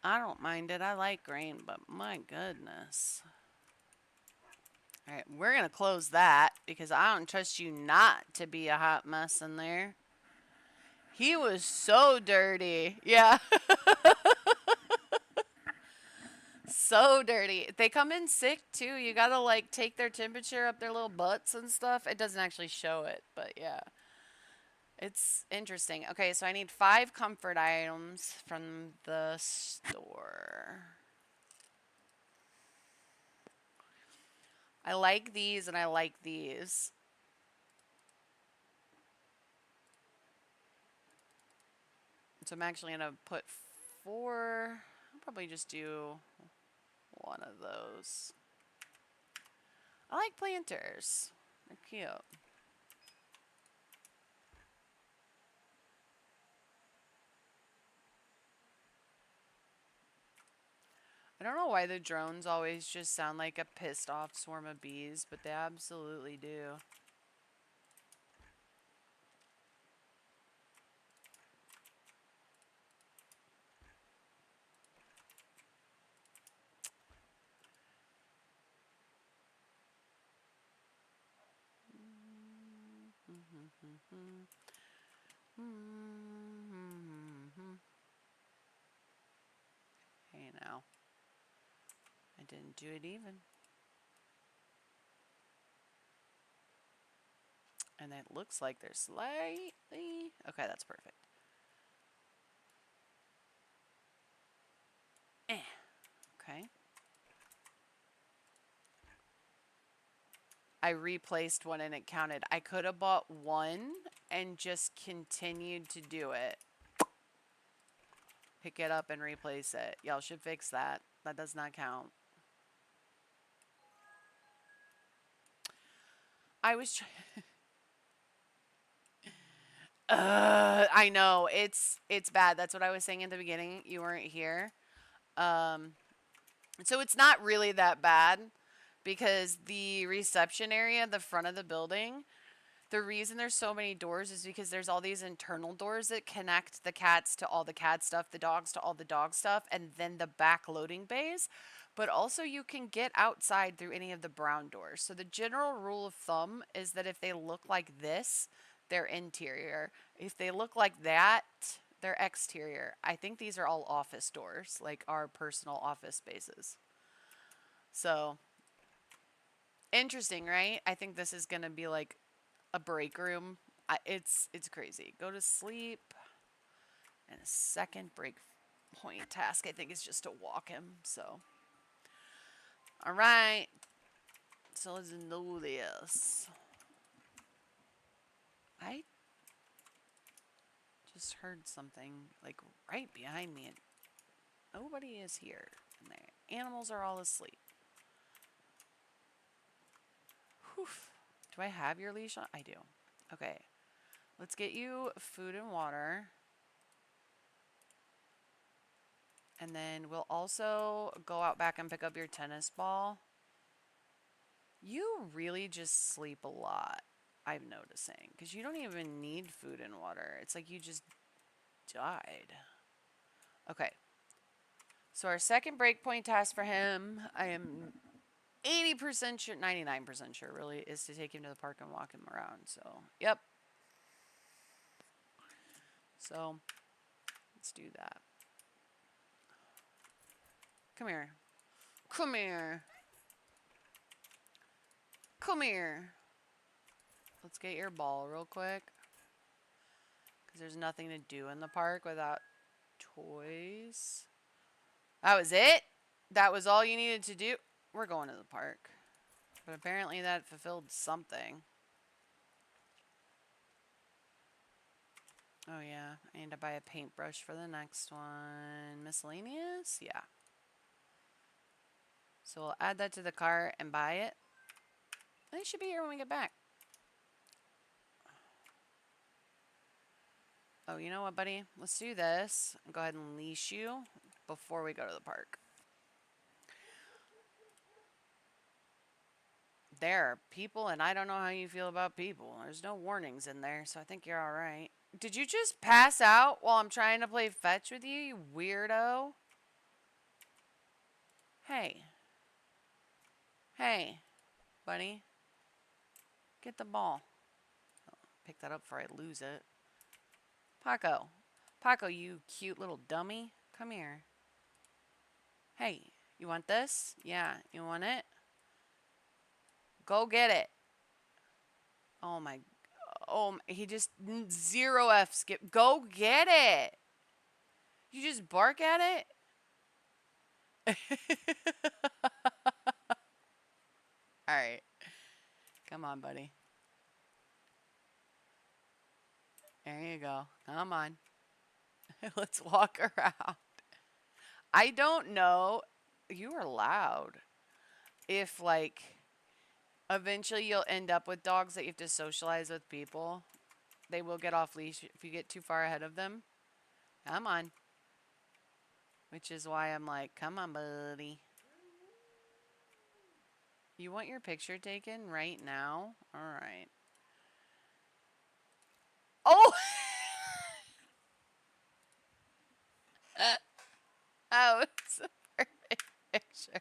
I don't mind it. I like rain, but my goodness. Alright, we're going to close that because I don't trust you not to be a hot mess in there. He was so dirty. Yeah. So dirty. They come in sick too. You gotta like take their temperature up their little butts and stuff. It doesn't actually show it, but yeah. It's interesting. Okay, so I need 5 comfort items from the store. I like these and I like these. So I'm actually gonna put 4. I'll probably just do one of those. I like planters. They're cute. I don't know why the drones always just sound like a pissed off swarm of bees, but they absolutely do. Hey now. I didn't do it even. And it looks like they're slightly... Okay, that's perfect. Okay. I replaced one and it counted. I could have bought one and just continued to do it. Pick it up and replace it. Y'all should fix that. That does not count. I was I know. It's bad. That's what I was saying in the beginning. You weren't here. So it's not really that bad because the reception area, the front of the building, the reason there's so many doors is because there's all these internal doors that connect the cats to all the cat stuff, the dogs to all the dog stuff, and then the back loading bays. But also you can get outside through any of the brown doors. So the general rule of thumb is that if they look like this, they're interior. If they look like that, they're exterior. I think these are all office doors, like our personal office spaces. So Interesting, right? I think this is gonna be like a break room. It's crazy. Go to sleep. And a second break point task, I think, is just to walk him. So, all right. So let's do this. I just heard something like right behind me, and nobody is here. And the animals are all asleep. Whew. Do I have your leash on? I do. Okay. Let's get you food and water. And then we'll also go out back and pick up your tennis ball. You really just sleep a lot, I'm noticing. Because you don't even need food and water. It's like you just died. Okay. So our second breakpoint task for him, I am 80% sure, 99% sure really, is to take him to the park and walk him around. So, yep. So, let's do that. Come here. Come here. Come here. Let's get your ball real quick. Because there's nothing to do in the park without toys. That was it? That was all you needed to do? We're going to the park. But apparently that fulfilled something. Oh yeah, I need to buy a paintbrush for the next one. Miscellaneous? Yeah. So we'll add that to the cart and buy it. They should be here when we get back. Oh, you know what, buddy? Let's do this. Go ahead and leash you before we go to the park. There are people, and I don't know how you feel about people. There's no warnings in there, so I think you're alright. Did you just pass out while I'm trying to play fetch with you, you weirdo? Hey. Hey, buddy. Get the ball. Pick that up before I lose it. Paco. Paco, you cute little dummy. Come here. Hey, you want this? Yeah, you want it? Go get it. Oh my. Oh, he just 0 skip. Go get it. You just bark at it? Alright. Come on, buddy. There you go. Come on. Let's walk around. I don't know. You are loud. If, like, eventually you'll end up with dogs that you have to socialize with people. They will get off leash if you get too far ahead of them. Come on. Which is why I'm like, come on, buddy. You want your picture taken right now? Alright. Oh! Oh, it's a perfect picture.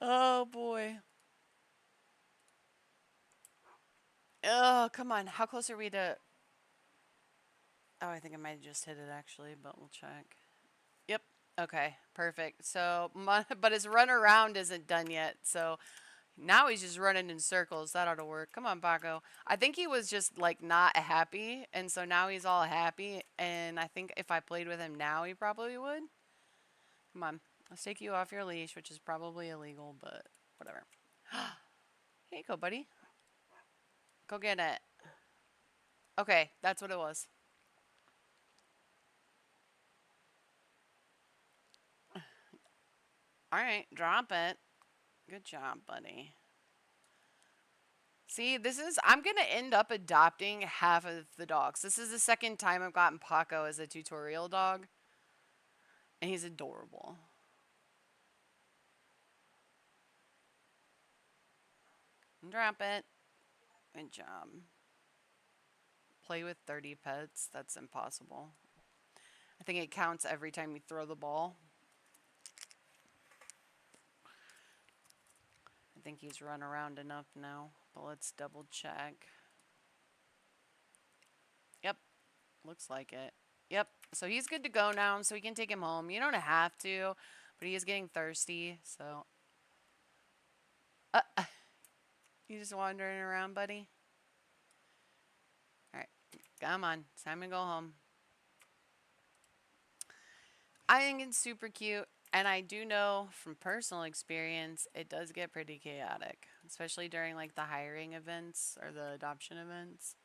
Oh, boy. Oh, come on. How close are we to... Oh, I think I might have just hit it, actually, but we'll check. Yep. Okay, perfect. So, but his run around isn't done yet, so now he's just running in circles. That ought to work. Come on, Paco. I think he was just, like, not happy, and so now he's all happy, and I think if I played with him now, he probably would. Come on. Let's take you off your leash, which is probably illegal, but whatever. Here you go, buddy. Go get it. Okay, that's what it was. Alright, drop it. Good job, buddy. See, I'm going to end up adopting half of the dogs. This is the second time I've gotten Paco as a tutorial dog. And he's adorable. Drop it. Good job. Play with 30 pets. That's impossible. I think it counts every time you throw the ball. I think he's run around enough now. But let's double check. Looks like it. Yep. So he's good to go now, so we can take him home. You don't have to, but he is getting thirsty, so. You just wandering around, buddy? Alright. Come on. It's time to go home. I think it's super cute, and I do know from personal experience it does get pretty chaotic, especially during like the hiring events or the adoption events.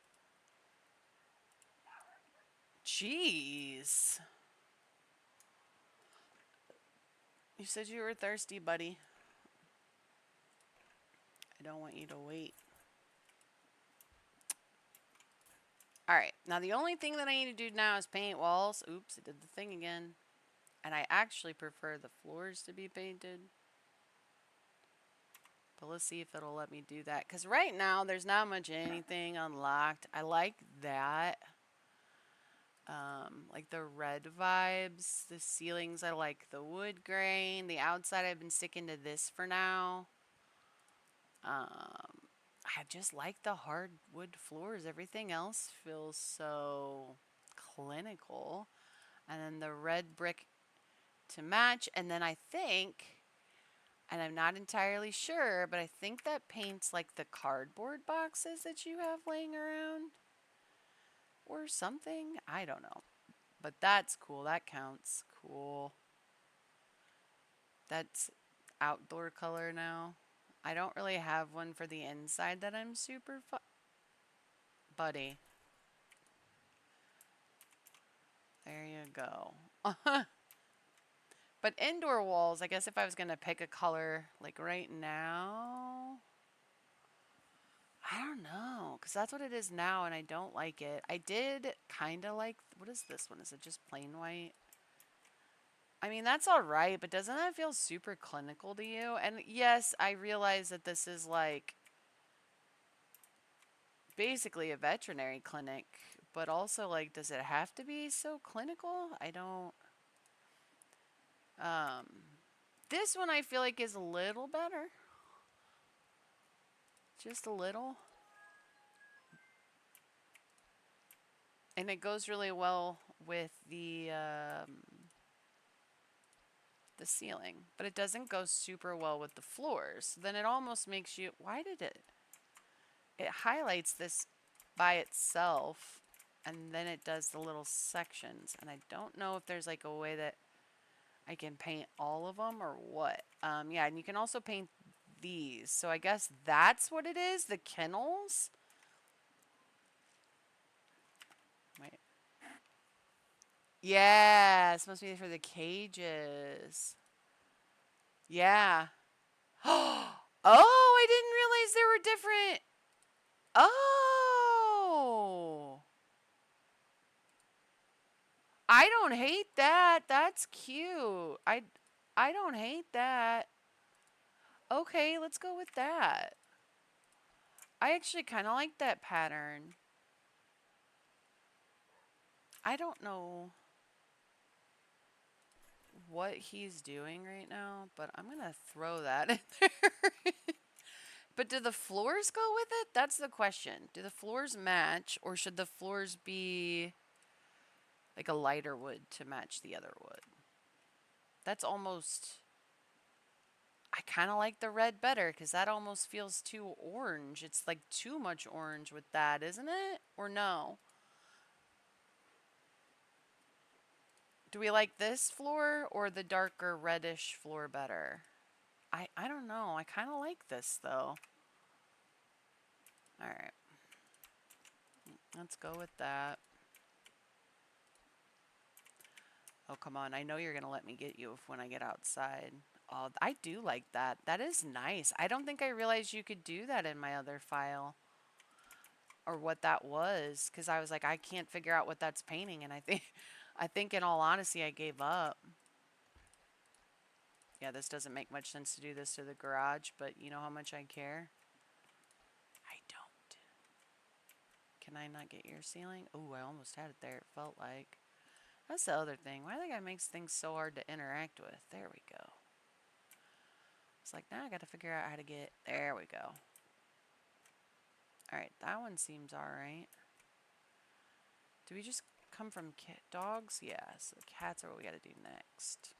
Jeez. You said you were thirsty, buddy. I don't want you to wait. Alright, now the only thing that I need to do now is paint walls. Oops, it did the thing again. And I actually prefer the floors to be painted. But let's see if it'll let me do that. Because right now, there's not much anything unlocked. I like that. Like the red vibes. The ceilings, I like the wood grain. The outside, I've been sticking to this for now. I just like the hardwood floors. Everything else feels so clinical. And then the red brick to match. And then I think, and I'm not entirely sure, but I think that paints like the cardboard boxes that you have laying around. Or something. I don't know. But that's cool. That counts. Cool. That's outdoor color now. I don't really have one for the inside that I'm super buddy. There you go. But indoor walls, I guess if I was going to pick a color like right now, I don't know, because that's what it is now and I don't like it. I did kind of like, what is this one? Is it just plain white? I mean, that's all right, but doesn't that feel super clinical to you? And yes, I realize that this is like basically a veterinary clinic, but also like, does it have to be so clinical? I don't. This one I feel like is a little better. Just a little. And it goes really well with the ceiling. But it doesn't go super well with the floors. Then it almost makes you... Why did it... It highlights this by itself. And then it does the little sections. And I don't know if there's like a way that I can paint all of them or what. Yeah, and you can also paint these. So I guess that's what it is. The kennels. Wait. Yeah, it's supposed to be for the cages. Yeah. Oh, I didn't realize there were different. Oh. I don't hate that. That's cute. I don't hate that. Okay, let's go with that. I actually kind of like that pattern. I don't know what he's doing right now, but I'm going to throw that in there. But do the floors go with it? That's the question. Do the floors match, or should the floors be like a lighter wood to match the other wood? That's almost... I kind of like the red better because that almost feels too orange. It's like too much orange with that, isn't it? Or no? Do we like this floor or the darker reddish floor better? I don't know. I kind of like this though. Alright. Let's go with that. Oh, come on. I know you're going to let me get you when I get outside. Oh, I do like that. That is nice. I don't think I realized you could do that in my other file. Or what that was. Because I was like, I can't figure out what that's painting. And I think in all honesty, I gave up. Yeah, this doesn't make much sense to do this to the garage. But you know how much I care? I don't. Can I not get your ceiling? Oh, I almost had it there. It felt like. That's the other thing. Why do that guy makes things so hard to interact with? There we go. It's like, now I got to figure out how to get... There we go. Alright, that one seems alright. Do we just come from dogs? Yeah, so cats are what we got to do next.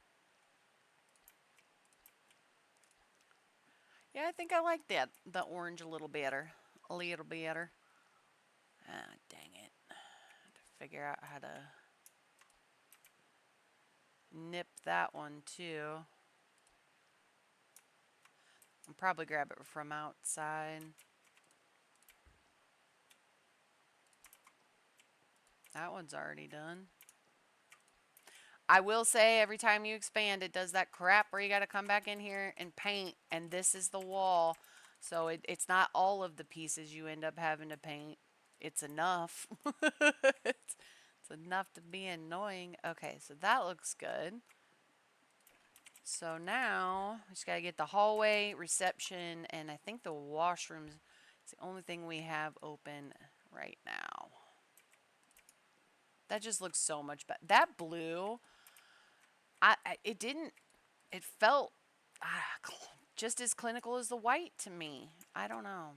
Yeah, I think I like that, the orange a little better. A little better. Ah, dang it. I have to figure out how to nip that one too. I'll probably grab it from outside. That one's already done. I will say every time you expand, it does that crap where you got to come back in here and paint. And this is the wall. So it's not all of the pieces you end up having to paint. It's enough. It's enough to be annoying. Okay, so that looks good. So now we just got to get the hallway, reception, and I think the washrooms is the only thing we have open right now. That just looks so much better. That blue, it felt just as clinical as the white to me. I don't know.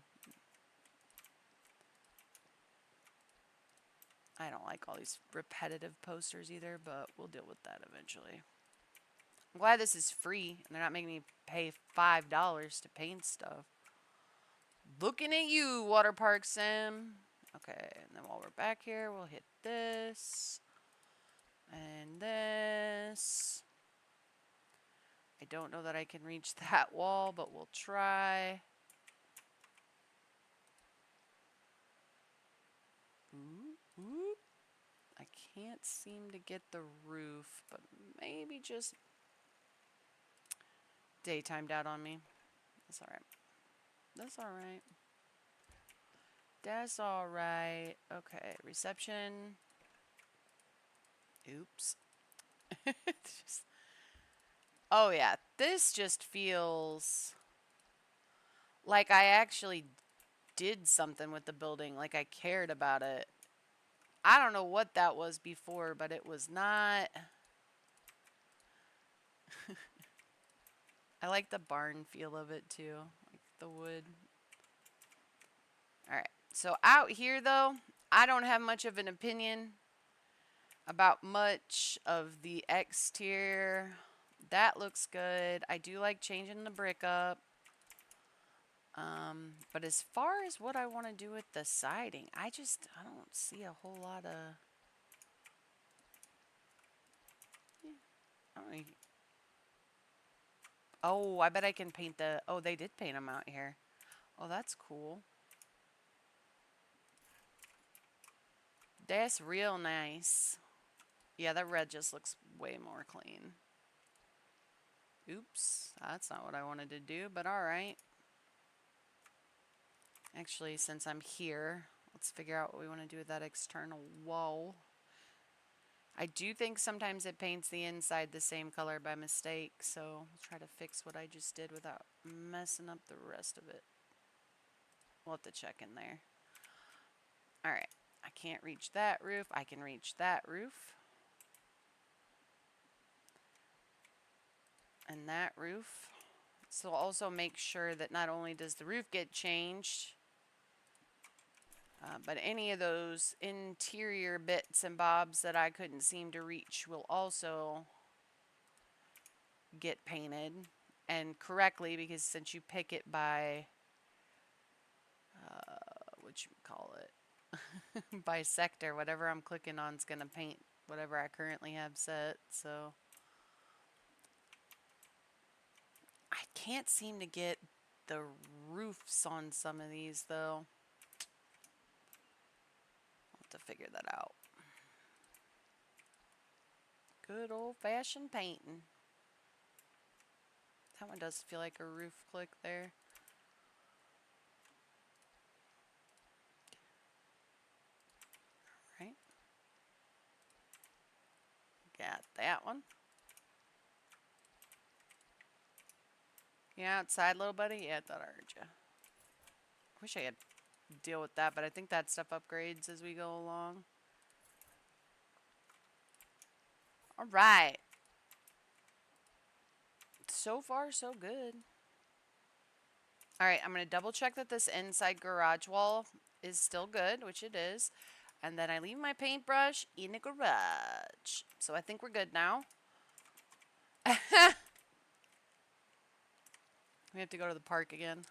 I don't like all these repetitive posters either, but we'll deal with that eventually. I'm glad this is free and they're not making me pay $5 to paint stuff. Looking at you, Water Park Sim. Okay, and then while we're back here, we'll hit this. And this. I don't know that I can reach that wall, but we'll try. Ooh, ooh. I can't seem to get the roof, but maybe just daytimed out on me. That's alright. That's alright. That's alright. Okay, reception. Oops. Oh yeah, this just feels like I actually did something with the building, like I cared about it. I don't know what that was before, but it was not. I like the barn feel of it too, like the wood. Alright, so out here though, I don't have much of an opinion about much of the exterior. That looks good. I do like changing the brick up. But as far as what I want to do with the siding, I don't see a whole lot of... Oh, I bet I can paint the... Oh, they did paint them out here. Oh, that's cool. That's real nice. Yeah, that red just looks way more clean. Oops, that's not what I wanted to do, but alright. Actually, since I'm here, let's figure out what we want to do with that external wall. I do think sometimes it paints the inside the same color by mistake, so I'll try to fix what I just did without messing up the rest of it. We'll have to check in there. Alright, I can't reach that roof. I can reach that roof. And that roof. So also make sure that not only does the roof get changed, but any of those interior bits and bobs that I couldn't seem to reach will also get painted, and correctly, because since you pick it by what you call it by sector, whatever I'm clicking on is gonna paint whatever I currently have set. So I can't seem to get the roofs on some of these though. I'll have to figure that out. Good old-fashioned painting. That one does feel like a roof click there. Right. Got that one. You outside, little buddy? Yeah, I thought I heard you. Wish I had to deal with that, but I think that stuff upgrades as we go along. Alright. So far, so good. Alright, I'm going to double check that this inside garage wall is still good, which it is. and then I leave my paintbrush in the garage. So I think we're good now. We have to go to the park again.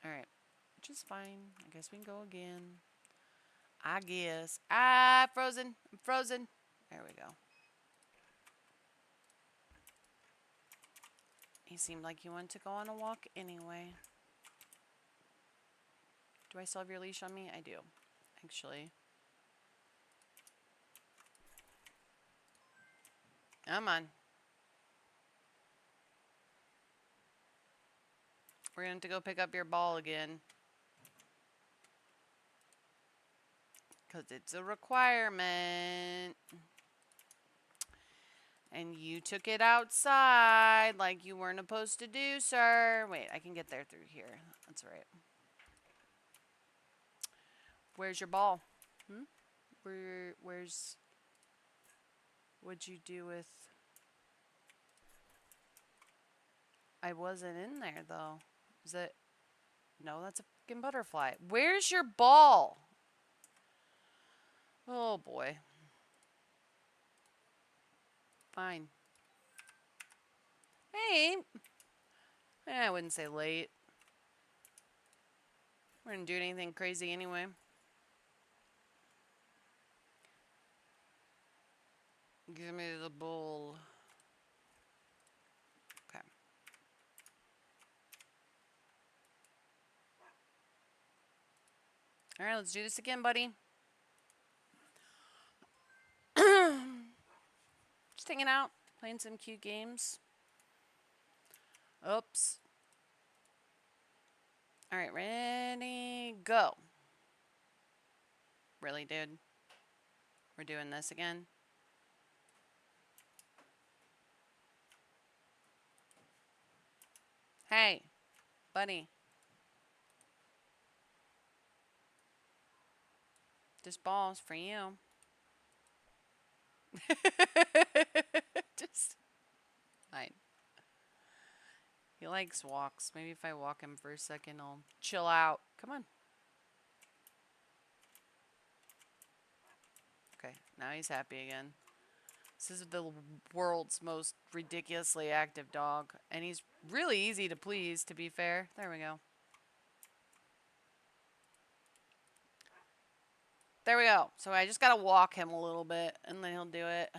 Alright, which is fine. I guess we can go again. I guess. Ah, frozen. I'm frozen. There we go. He seemed like he wanted to go on a walk anyway. Do I still have your leash on me? I do, actually. Come on. We're going to have to go pick up your ball again. Because it's a requirement. And you took it outside like you weren't supposed to do, sir. Wait, I can get there through here. That's right. Where's your ball? Where's... What'd you do with... I wasn't in there, though. Is it... No, that's a fucking butterfly. Where's your ball? Oh, boy. Fine. Hey. I wouldn't say late. We didn't do anything crazy anyway. Give me the bowl. Okay. Alright, let's do this again, buddy. Just hanging out, playing some cute games. Oops. Alright, ready, go. Really, dude? We're doing this again? Hey, buddy. This ball's for you. Just fine. He likes walks. Maybe if I walk him for a second, I'll chill out. Come on. Okay, now he's happy again. This is the world's most ridiculously active dog. And he's really easy to please, to be fair. There we go. There we go. So I just got to walk him a little bit, and then he'll do it.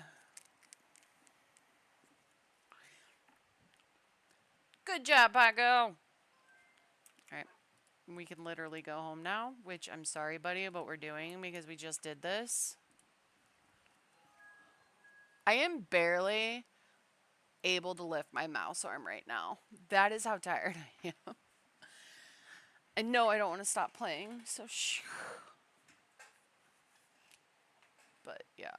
Good job, Paco. Alright. We can literally go home now, which I'm sorry, buddy, but we're doing because we just did this. I am barely able to lift my mouse arm right now. That is how tired I am. And no, I don't want to stop playing, so shh. But yeah.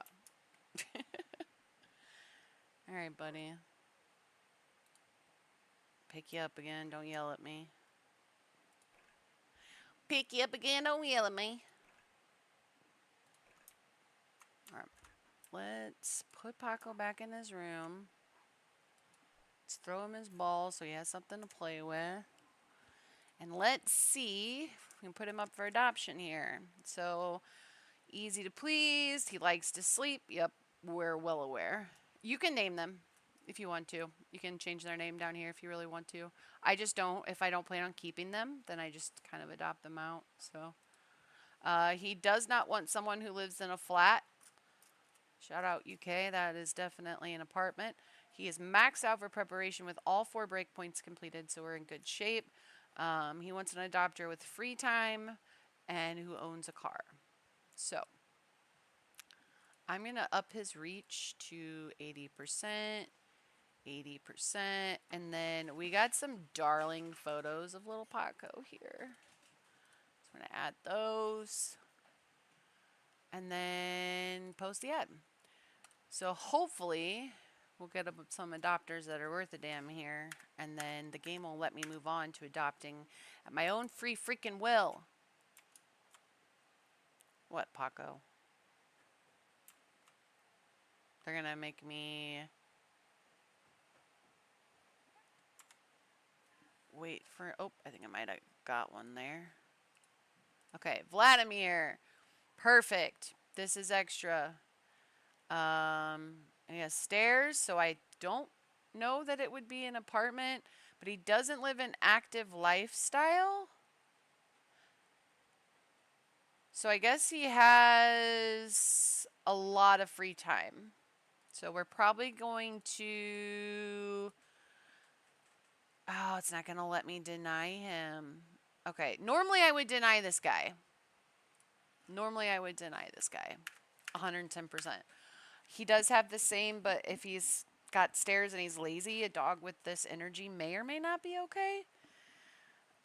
Alright, buddy. Pick you up again, don't yell at me. Pick you up again, don't yell at me. Alright. Let's put Paco back in his room. Let's throw him his ball so he has something to play with. And let's see if we can put him up for adoption here. So, easy to please. He likes to sleep. Yep, we're well aware. You can name them if you want to. You can change their name down here if you really want to. I just don't. If I don't plan on keeping them, then I just kind of adopt them out. So, he does not want someone who lives in a flat. Shout out UK, that is definitely an apartment. He is maxed out for preparation with all 4 breakpoints completed, so we're in good shape. He wants an adopter with free time and who owns a car. So, I'm going to up his reach to 80%, 80%, and then we got some darling photos of little Paco here. So I'm going to add those and then post the ad. So hopefully we'll get some adopters that are worth a damn here, and then the game will let me move on to adopting at my own free freaking will. What, Paco? They're gonna make me wait for... Oh, I think I might have got one there. Okay, Vladimir. Perfect. This is extra. And he has stairs, so I don't know that it would be an apartment, but he doesn't live an active lifestyle. So I guess he has a lot of free time. So we're probably going to. Oh, it's not going to let me deny him. Okay, normally I would deny this guy. 110%. He does have the same, but if he's got stairs and he's lazy, a dog with this energy may or may not be okay.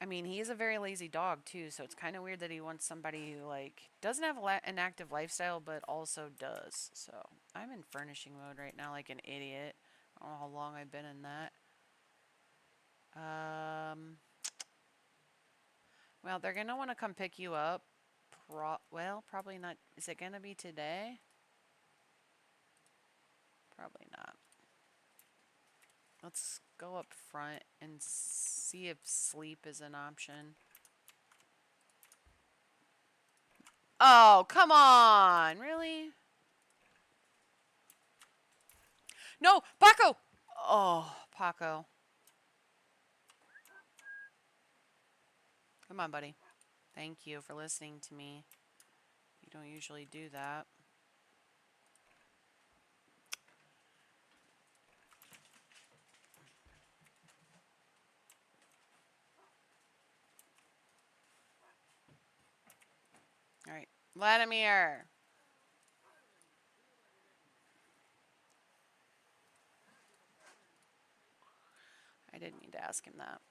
I mean, he is a very lazy dog too, so it's kind of weird that he wants somebody who like doesn't have an active lifestyle but also does. So I'm in furnishing mode right now, like an idiot. I don't know how long I've been in that. Well, they're gonna want to come pick you up. Well, probably not. Is it gonna be today? Probably not. Let's go up front and see if sleep is an option. Oh, come on. Really? No, Paco! Oh, Paco. Come on, buddy. Thank you for listening to me. You don't usually do that. All right. Vladimir. I didn't mean to ask him that.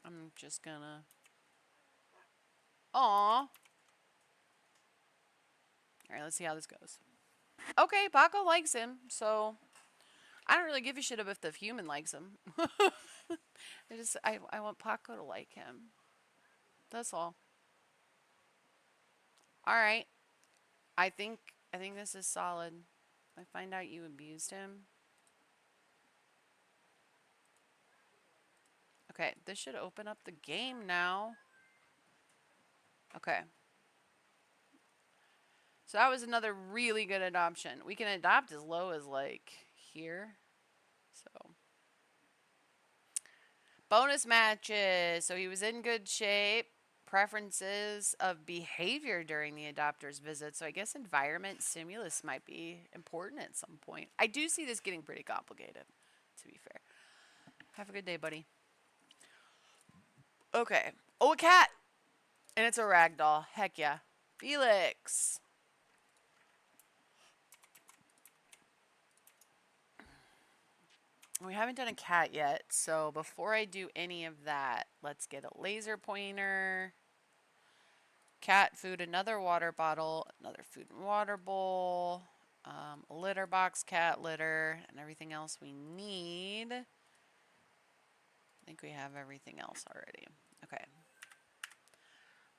I'm just gonna. Aw. All right, let's see how this goes. Okay, Paco likes him, so I don't really give a shit about if the human likes him. I want Paco to like him. That's all. All right. I think this is solid. I find out you abused him. Okay, this should open up the game now. Okay. So that was another really good adoption. We can adopt as low as like here. So bonus matches. So he was in good shape. Preferences of behavior during the adopter's visit. So I guess environment stimulus might be important at some point. I do see this getting pretty complicated, to be fair. Have a good day, buddy. Okay. Oh, a cat! And it's a rag doll. Heck yeah. Felix. We haven't done a cat yet, so before I do any of that, let's get a laser pointer. Cat food, another water bottle, another food and water bowl, a litter box, cat litter, and everything else we need. I think we have everything else already. Okay.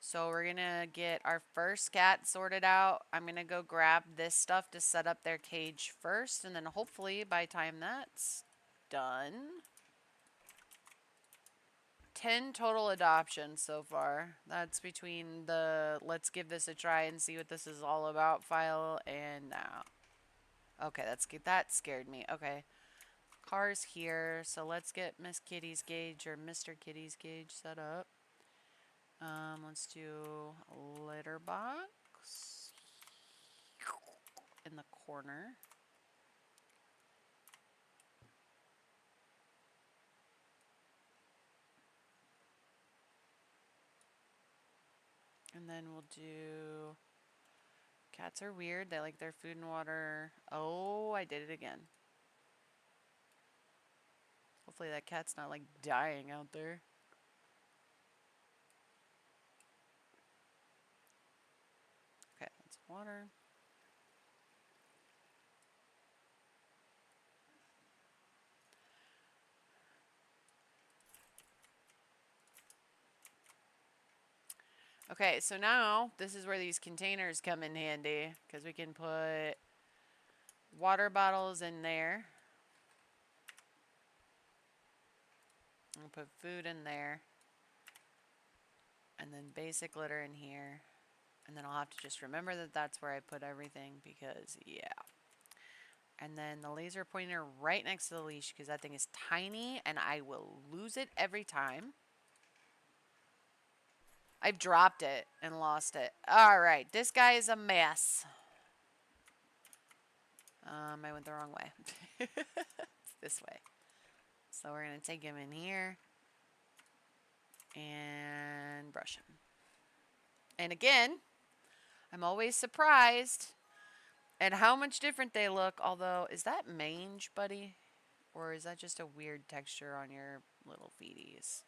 So we're going to get our first cat sorted out. I'm going to go grab this stuff to set up their cage first, and then hopefully by the time that's done. 10 total adoptions so far. That's between the let's give this a try and see what this is all about file and now. Okay, that scared me. Okay. Car's here, so let's get Miss Kitty's gauge or Mr. Kitty's gauge set up. Let's do a litter box in the corner. And then we'll do. Cats are weird. They like their food and water. Oh, I did it again. Hopefully that cat's not like dying out there. Okay, that's water. Okay, so now this is where these containers come in handy because we can put water bottles in there. I'll put food in there. And then basic litter in here. And then I'll have to just remember that that's where I put everything because, yeah. And then the laser pointer right next to the leash because that thing is tiny and I will lose it every time. I've dropped it and lost it. All right, this guy is a mess. I went the wrong way. It's this way. So we're going to take him in here and brush him. And again, I'm always surprised at how much different they look. Although, is that mange, buddy? Or is that just a weird texture on your little feeties?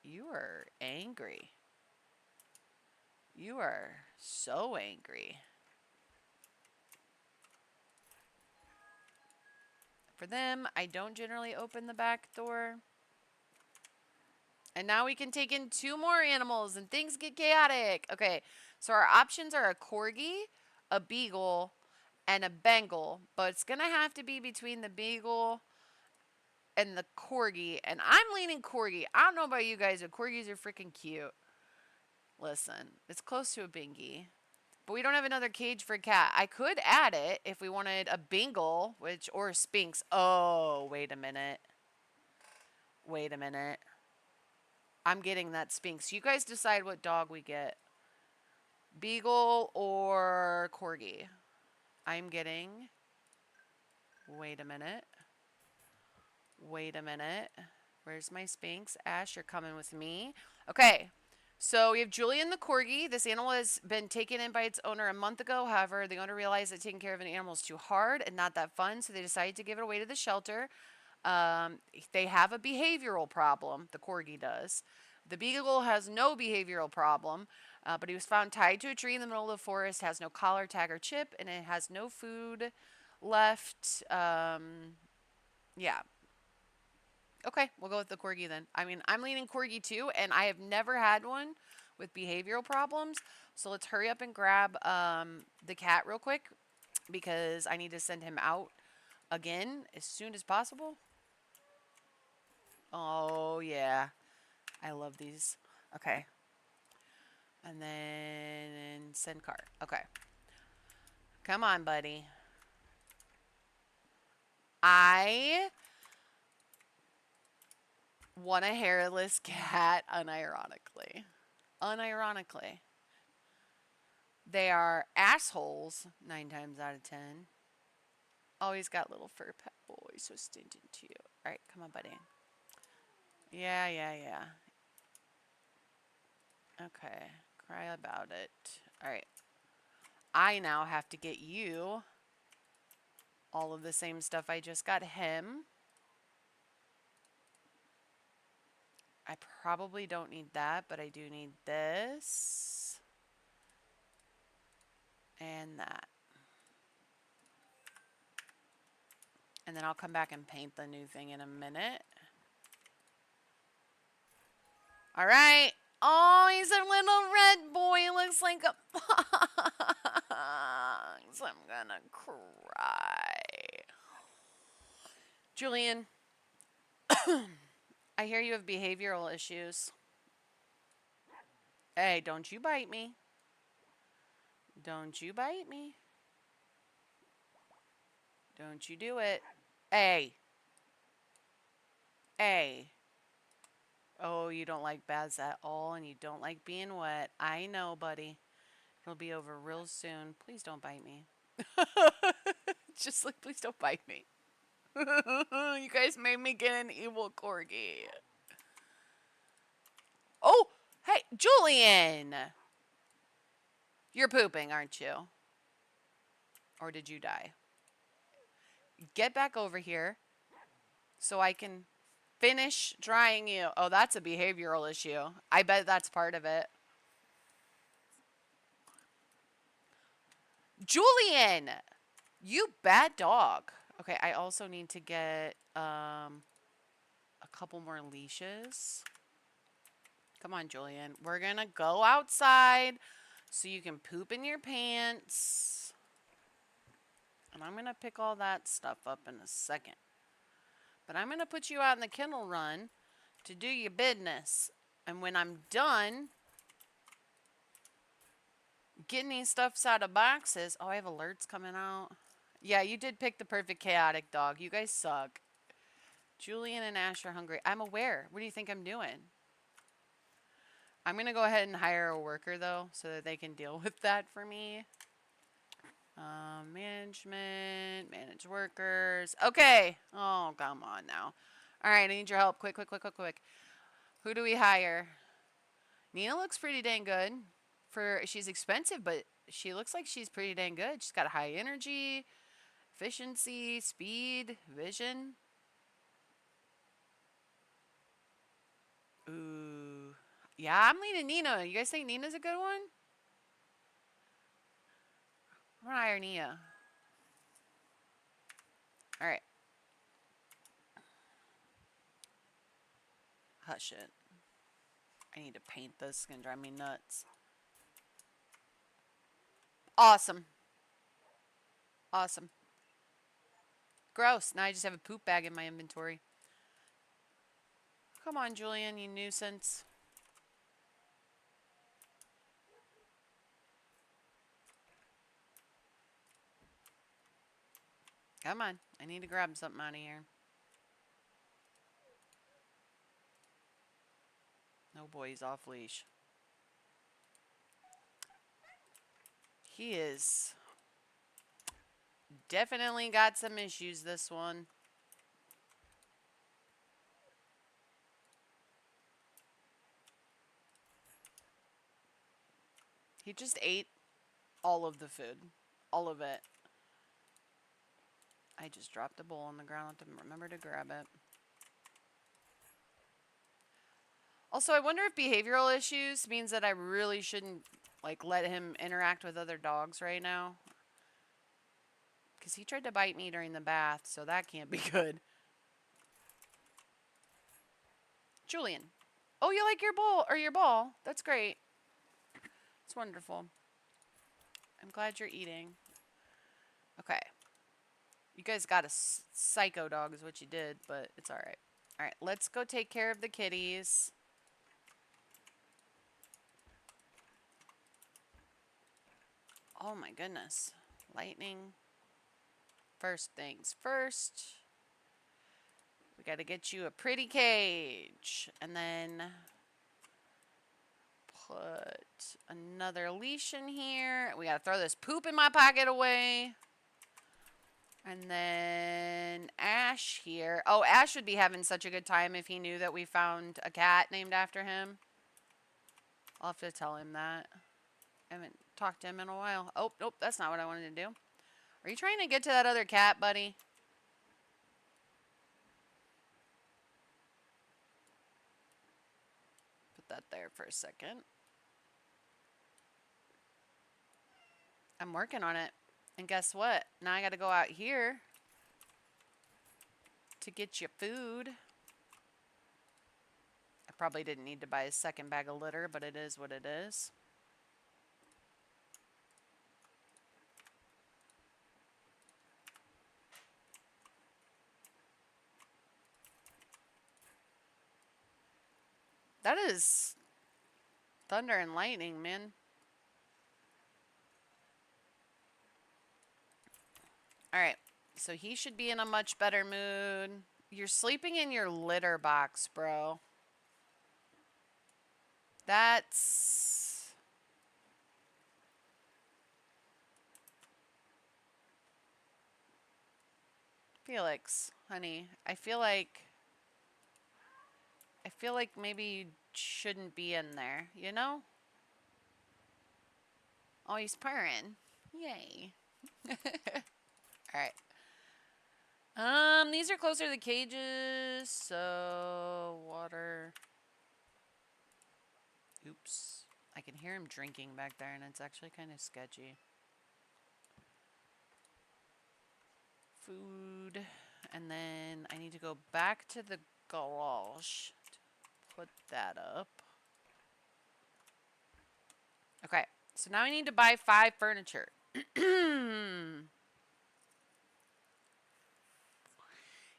You are angry. You are so angry. For them, I don't generally open the back door. And now we can take in 2 more animals and things get chaotic. Okay, so our options are a corgi, a beagle, and a Bengal. But it's going to have to be between the beagle and the corgi. And I'm leaning corgi. I don't know about you guys, but corgis are freaking cute. Listen, it's close to a bingy. But we don't have another cage for a cat. I could add it if we wanted a Bengal, or a Sphinx. Oh, wait a minute. Wait a minute. I'm getting that Sphinx. You guys decide what dog we get. Beagle or Corgi? I'm getting... Wait a minute. Wait a minute. Where's my Sphinx? Ash, you're coming with me. Okay. So we have Julian the Corgi. This animal has been taken in by its owner a month ago. However, the owner realized that taking care of an animal is too hard and not that fun, so they decided to give it away to the shelter. They have a behavioral problem. The Corgi does. The Beagle has no behavioral problem, but he was found tied to a tree in the middle of the forest, has no collar, tag, or chip, and it has no food left. Yeah. Okay, we'll go with the Corgi then. I mean, I'm leaning Corgi too, and I have never had one with behavioral problems. So let's hurry up and grab the cat real quick because I need to send him out again as soon as possible. Oh, yeah. I love these. Okay. And then send cart. Okay. Come on, buddy. I want a hairless cat, unironically. Unironically. They are assholes 9 times out of 10. Oh, he's got little fur pet. Oh, he's so stinted too. All right, come on, buddy. Yeah. Okay, cry about it. All right. I now have to get you all of the same stuff I just got him. I probably don't need that, but I do need this. And that. And then I'll come back and paint the new thing in a minute. All right. Oh, he's a little red boy. He looks like a fox. I'm gonna cry. Julian, I hear you have behavioral issues. Hey, don't you bite me. Don't you bite me. Don't you do it. Hey. Hey. Oh, you don't like baths at all and you don't like being wet. I know, buddy. It'll be over real soon. Please don't bite me. Just like, please don't bite me. You guys made me get an evil corgi. Oh, hey, Julian. You're pooping, aren't you? Or did you die? Get back over here so I can finish drying you. Oh, that's a behavioral issue. I bet that's part of it. Julian, you bad dog. Okay, I also need to get a couple more leashes. Come on, Julian. We're going to go outside so you can poop in your pants. And I'm going to pick all that stuff up in a second. But I'm going to put you out in the kennel run to do your business. And when I'm done getting these stuffs out of boxes... Oh, I have alerts coming out. Yeah, you did pick the perfect chaotic dog. You guys suck. Julian and Ash are hungry. I'm aware. What do you think I'm doing? I'm going to go ahead and hire a worker, though, so that they can deal with that for me. Management, manage workers. Okay. Oh, come on now. All right, I need your help. Quick, quick, quick, quick, quick. Who do we hire? Nina looks pretty dang good. She's expensive, but she looks like she's pretty dang good. She's got high energy, efficiency, speed, vision. Ooh. Yeah, I'm leaning Nina. You guys think Nina's a good one? I'm gonna hire Nina. Alright. Hush it. I need to paint this. It's gonna drive me nuts. Awesome. Awesome. Gross. Now I just have a poop bag in my inventory. Come on, Julian, you nuisance. Come on. I need to grab something out of here. No boy, he's off leash. He is definitely got some issues, this one. He just ate all of the food. All of it. I just dropped a bowl on the ground. I didn't remember to grab it. Also, I wonder if behavioral issues means that I really shouldn't, like, let him interact with other dogs right now. Because he tried to bite me during the bath, so that can't be good. Julian. Oh, you like your bowl, or your ball. That's great. It's wonderful. I'm glad you're eating. Okay. You guys got a psycho dog is what you did, but it's alright. Alright, let's go take care of the kitties. Oh my goodness. Lightning. First things first. We gotta get you a pretty cage. And then put another leash in here. We gotta throw this poop in my pocket away. And then Ash here. Oh, Ash would be having such a good time if he knew that we found a cat named after him. I'll have to tell him that. I haven't talked to him in a while. Oh, nope, that's not what I wanted to do. Are you trying to get to that other cat, buddy? Put that there for a second. I'm working on it. And guess what? Now I got to go out here to get you food. I probably didn't need to buy a second bag of litter, but it is what it is. That is thunder and lightning, man. Alright, so he should be in a much better mood. You're sleeping in your litter box, bro. That's... Felix, honey, I feel like maybe you shouldn't be in there, you know? Oh, he's purring. Yay. Alright. These are closer to the cages, so water. Oops. I can hear him drinking back there, and it's actually kind of sketchy. Food. And then I need to go back to the garage to put that up. Okay. So now I need to buy 5 furniture.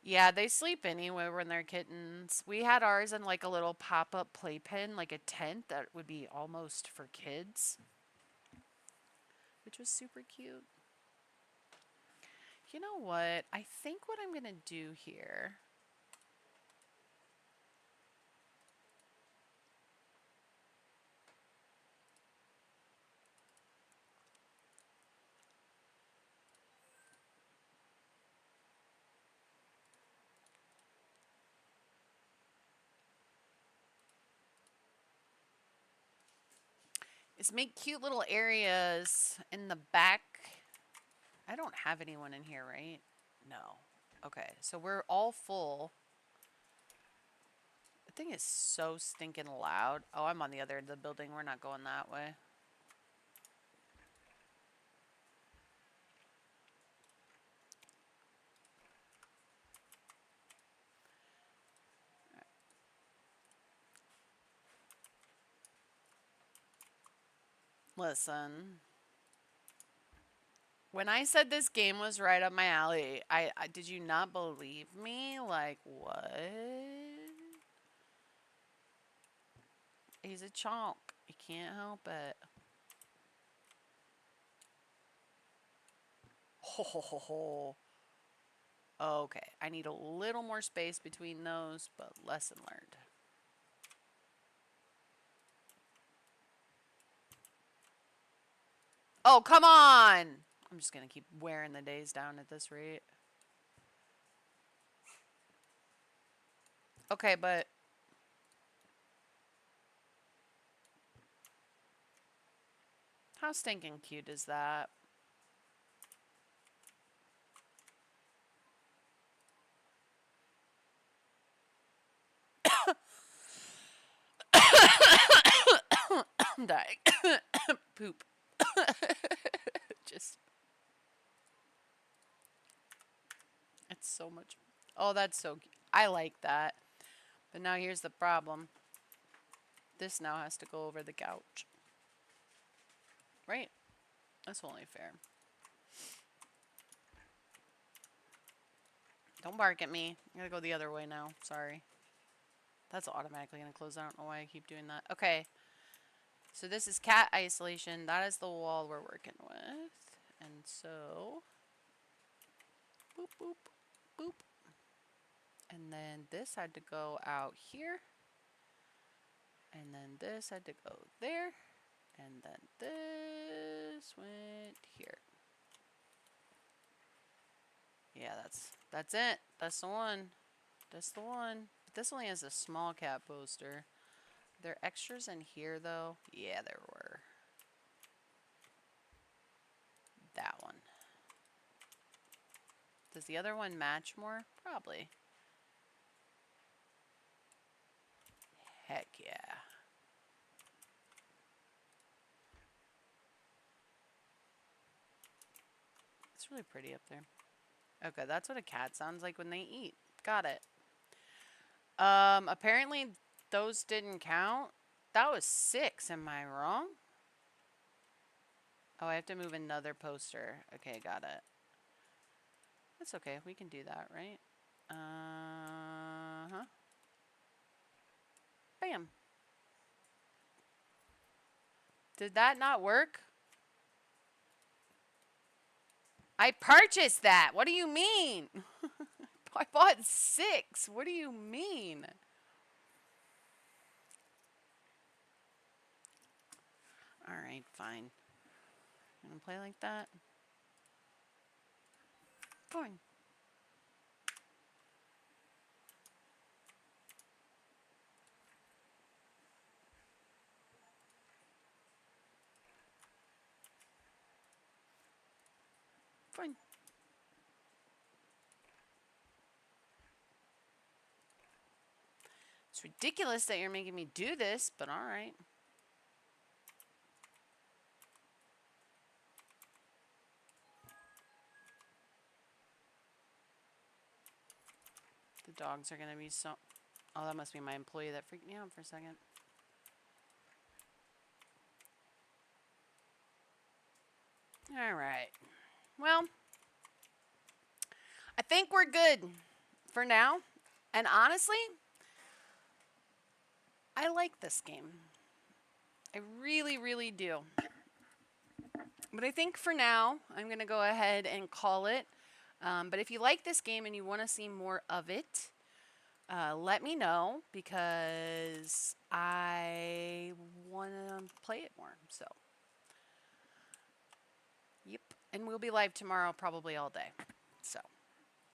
Yeah, they sleep anywhere when they're kittens. We had ours in like a little pop-up playpen, like a tent that would be almost for kids, which was super cute. You know what? I think what I'm gonna do here is make cute little areas in the back. I don't have anyone in here, right? No. Okay, so we're all full. The thing is so stinking loud. Oh, I'm on the other end of the building. We're not going that way. Listen. When I said this game was right up my alley, I did you not believe me? Like, what? He's a chonk. You can't help it. Ho ho ho ho. Okay, I need a little more space between those, but lesson learned. Oh, come on! I'm just gonna keep wearing the days down at this rate. Okay, but how stinking cute is that? I'm dying. Poop. Just. It's so much. Oh, that's so cute. I like that. But now here's the problem. This now has to go over the couch. Right? That's only fair. Don't bark at me. I gotta go the other way now. Sorry. That's automatically gonna close. I don't know why I keep doing that. Okay. So this is cat isolation. That is the wall we're working with. And so, boop, boop, boop. And then this had to go out here. And then this had to go there. And then this went here. Yeah, that's it. That's the one. That's the one. But this only has a small cat poster. Are there extras in here though? Yeah, there were. That one. Does the other one match more? Probably. Heck yeah. It's really pretty up there. Okay, that's what a cat sounds like when they eat. Got it. Apparently those didn't count. That was 6, am I wrong? Oh, I have to move another poster. Okay, got it. That's okay, we can do that, right? Uh-huh. Bam. Did that not work? I purchased that. What do you mean? I bought 6. What do you mean? Alright, fine. You gonna play like that? Fine. Fine. It's ridiculous that you're making me do this, but alright. The dogs are gonna be so... Oh, that must be my employee that freaked me out for a second. Alright. Well, I think we're good. for now, and honestly, I like this game. I really, really do. But I think for now, I'm going to go ahead and call it. But if you like this game and you want to see more of it, let me know because I want to play it more. So, yep. And we'll be live tomorrow probably all day. So.